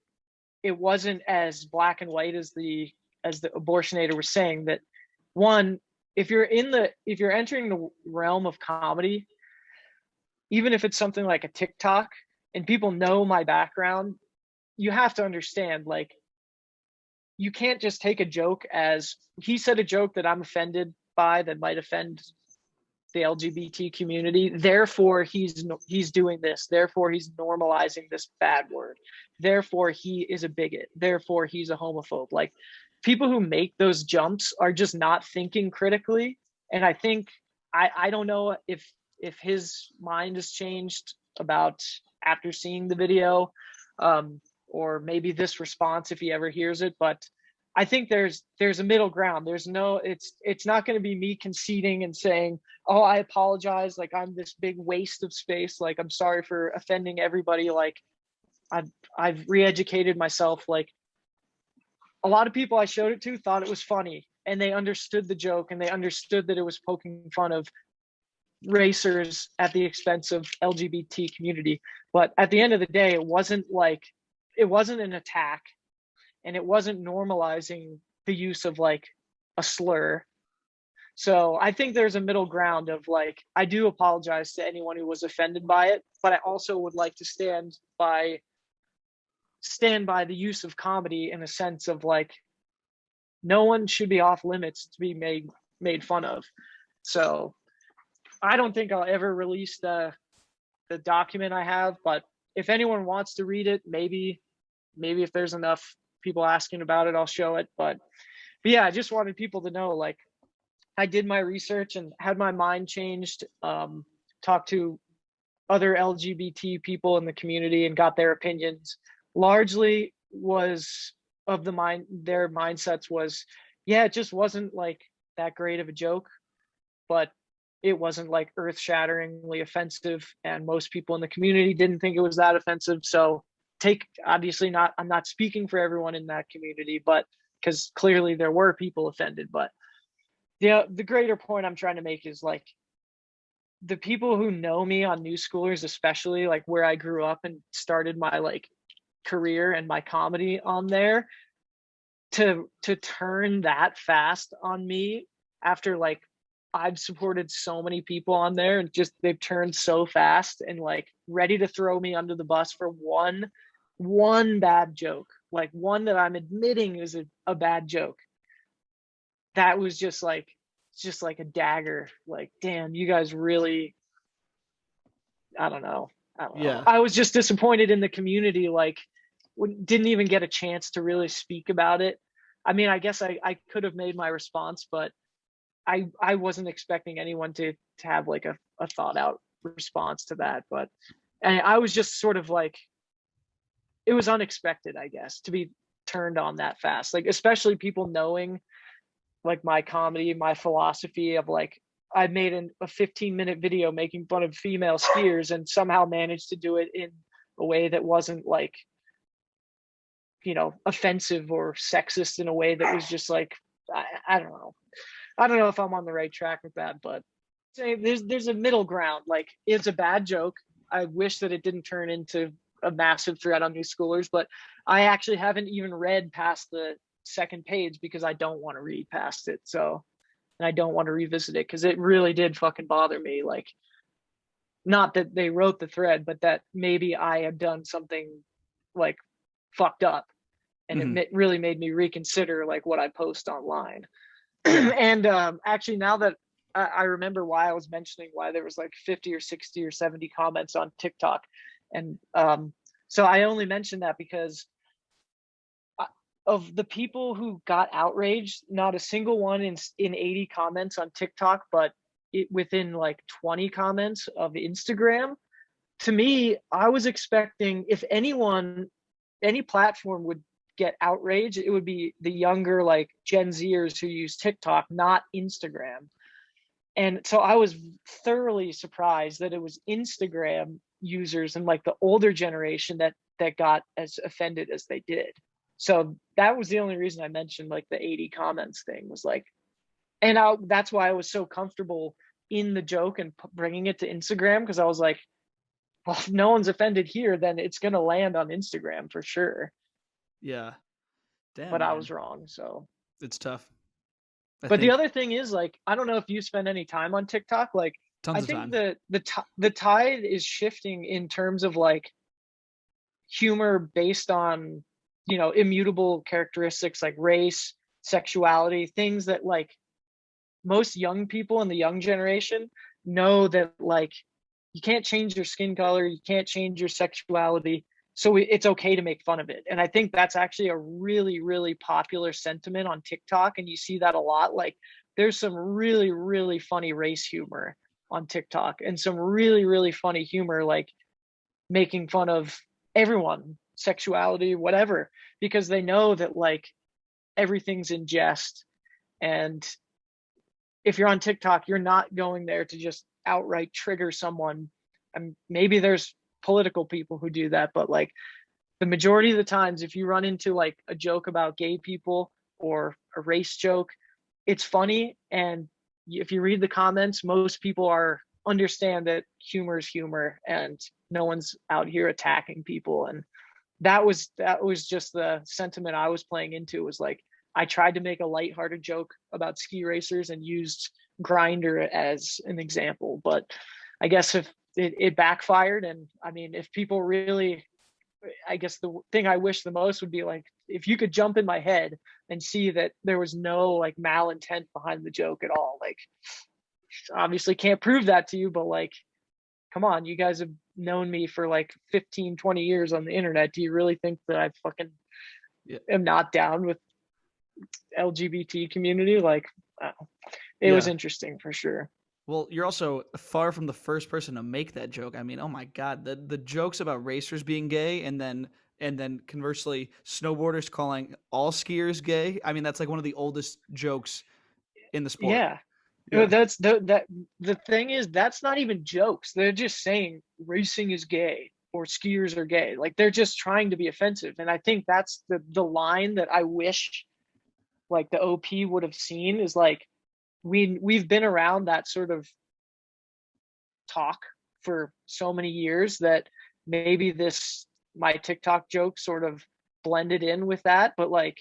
it wasn't as black and white as the abortionator was saying. That one, if you're entering the realm of comedy, even if it's something like a TikTok and people know my background, you have to understand, like, you can't just take a joke as he said a joke that I'm offended by that might offend the LGBT community. Therefore, he's doing this. Therefore, he's normalizing this bad word. Therefore, he is a bigot. Therefore, he's a homophobe. Like, people who make those jumps are just not thinking critically. And I think I don't know if his mind has changed about after seeing the video, or maybe this response if he ever hears it. But I think there's a middle ground. There's no, it's not going to be me conceding and saying, oh, I apologize, like I'm this big waste of space, like I'm sorry for offending everybody. Like I've re-educated myself. Like a lot of people I showed it to thought it was funny, and they understood the joke, and they understood that it was poking fun of racers at the expense of LGBT community. But at the end of the day, it wasn't an attack, and it wasn't normalizing the use of like a slur. So I think there's a middle ground of like, I do apologize to anyone who was offended by it, but I also would like to stand by the use of comedy in a sense of like, no one should be off limits to be made fun of. So I don't think I'll ever release the document I have, but if anyone wants to read it, maybe if there's enough people asking about it, I'll show it. But yeah, I just wanted people to know, like, I did my research and had my mind changed, talked to other LGBT people in the community and got their opinions. Largely was of their mindsets was, yeah, it just wasn't like that great of a joke, but it wasn't like earth-shatteringly offensive, and most people in the community didn't think it was that offensive. So I'm not speaking for everyone in that community, but because clearly there were people offended. But the greater point I'm trying to make is like, the people who know me on Newschoolers, especially like where I grew up and started my like career and my comedy on there, to turn that fast on me after like I've supported so many people on there, and just they've turned so fast and like ready to throw me under the bus for one bad joke, like one that I'm admitting is a bad joke. That was just like a dagger. Like, damn, you guys really, I don't know. Yeah. I was just disappointed in the community. Like, didn't even get a chance to really speak about it. I mean, I guess I could have made my response, but I wasn't expecting anyone to have like a thought out response to that. But and I was just sort of like, it was unexpected, I guess, to be turned on that fast. Like, especially people knowing like my comedy, my philosophy of like, I made a 15-minute video making fun of female skiers and somehow managed to do it in a way that wasn't like, offensive or sexist in a way that was just like, I don't know. I don't know if I'm on the right track with that, but there's a middle ground. Like, it's a bad joke. I wish that it didn't turn into a massive threat on Newschoolers, but I actually haven't even read past the second page because I don't want to read past it. So, and I don't want to revisit it because it really did fucking bother me. Like, not that they wrote the thread, but that maybe I had done something like fucked up, and it really made me reconsider like what I post online. And actually, now that I remember why I was mentioning why there was like 50 or 60 or 70 comments on TikTok, and so I only mentioned that because of the people who got outraged, not a single one in 80 comments on TikTok, but within like 20 comments of Instagram. To me, I was expecting, if any platform would get outraged, it would be the younger like Gen Zers who use TikTok, not Instagram. And so I was thoroughly surprised that it was Instagram users and like the older generation that got as offended as they did. So that was the only reason I mentioned like the 80 comments thing, was like, and that's why I was so comfortable in the joke and bringing it to Instagram, because I was like, well, if no one's offended here, then it's going to land on Instagram for sure. Yeah. Damn. But man. I was wrong. So it's tough. But the other thing is, like, I don't know if you spend any time on TikTok. Like, tons I of time. think the tide is shifting in terms of like humor based on, immutable characteristics like race, sexuality, things that like most young people in the young generation know that like you can't change your skin color, you can't change your sexuality, so it's okay to make fun of it. And I think that's actually a really, really popular sentiment on TikTok, and you see that a lot. Like, there's some really, really funny race humor on TikTok, and some really, really funny humor like making fun of everyone, sexuality, whatever, because they know that like everything's in jest. And if you're on TikTok, you're not going there to just outright trigger someone. And maybe there's political people who do that, but like the majority of the times, if you run into like a joke about gay people or a race joke, it's funny. And if you read the comments, most people are understand that humor is humor and no one's out here attacking people. And that was just the sentiment I was playing into, was like I tried to make a lighthearted joke about ski racers and used Grinder as an example. But I guess if it backfired, and I mean, if people really, I guess the thing I wish the most would be like if you could jump in my head and see that there was no like malintent behind the joke at all. Like obviously can't prove that to you, but like come on, you guys have known me for like 15, 20 years on the internet. Do you really think that I fucking am not down with LGBT community? Like it was interesting for sure. Well, you're also far from the first person to make that joke. I mean, oh my God, the jokes about racers being gay and then conversely snowboarders calling all skiers gay. I mean, that's like one of the oldest jokes in the sport. Yeah. Yeah. That's the thing is that's not even jokes. They're just saying racing is gay or skiers are gay. Like they're just trying to be offensive. And I think that's the line that I wish like the OP would have seen, is like we've been around that sort of talk for so many years that maybe this my TikTok joke sort of blended in with that. But like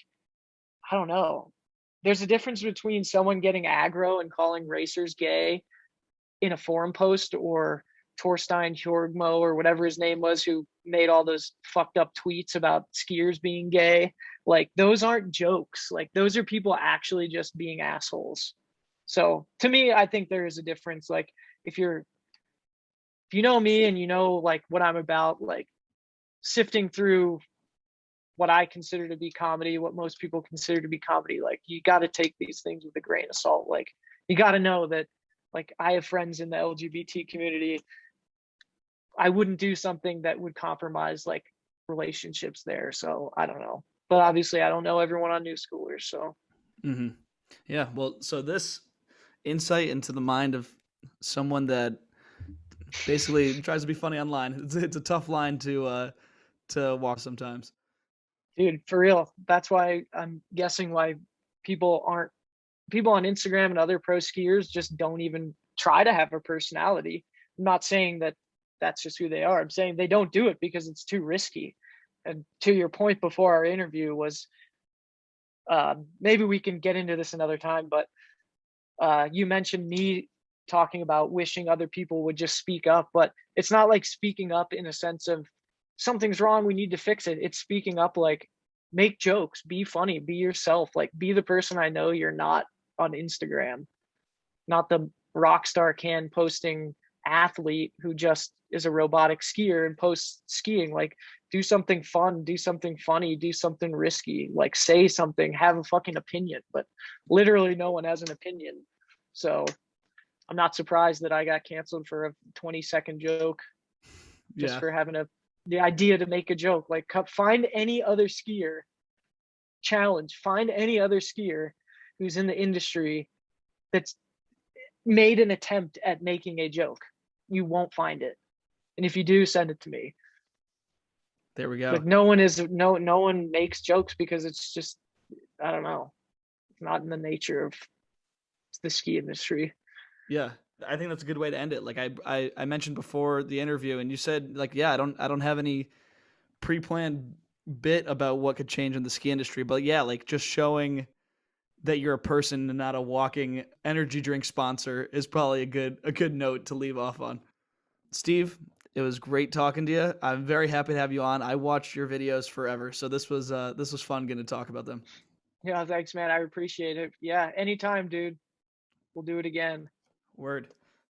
I don't know. There's a difference between someone getting aggro and calling racers gay in a forum post, or Torstein Hjorgmo or whatever his name was, who made all those fucked up tweets about skiers being gay. Like those aren't jokes. Like those are people actually just being assholes. So to me, I think there is a difference. Like if you know me and you know like what I'm about, like sifting through what I consider to be comedy, what most people consider to be comedy, like you got to take these things with a grain of salt. Like you got to know that like I have friends in the LGBT community. I wouldn't do something that would compromise like relationships there. So I don't know, but obviously I don't know everyone on Newschoolers. So Yeah, well, so this insight into the mind of someone that basically tries to be funny online, it's a tough line to walk sometimes. dude, for real, that's why I'm guessing why people aren't people on Instagram and other pro skiers just don't even try to have a personality. I'm not saying that that's just who they are. I'm saying they don't do it because it's too risky. And to your point before our interview was, maybe we can get into this another time, but you mentioned me talking about wishing other people would just speak up, but it's not like speaking up in a sense of something's wrong, we need to fix it. It's speaking up like make jokes, be funny, be yourself, like be the person I know you're not on Instagram, not the rock star can posting athlete who just is a robotic skier and posts skiing. Like do something fun, do something funny, do something risky, like say something, have a fucking opinion. But literally no one has an opinion. So I'm not surprised that I got canceled for a 20-second joke just for having the idea to make a joke. Like find any other skier, find any other skier who's in the industry that's made an attempt at making a joke. You won't find it. And if you do, send it to me. There we go. Like no one makes jokes because it's just, I don't know, it's not in the nature of the ski industry. Yeah, I think that's a good way to end it. Like I mentioned before the interview, and you said like, yeah, I don't have any pre-planned bit about what could change in the ski industry, but yeah, like just showing that you're a person and not a walking energy drink sponsor is probably a good note to leave off on. Steve, it was great talking to you. I'm very happy to have you on. I watched your videos forever, so this was fun getting to talk about them. Yeah, thanks, man. I appreciate it. Yeah, anytime, dude. We'll do it again. Word.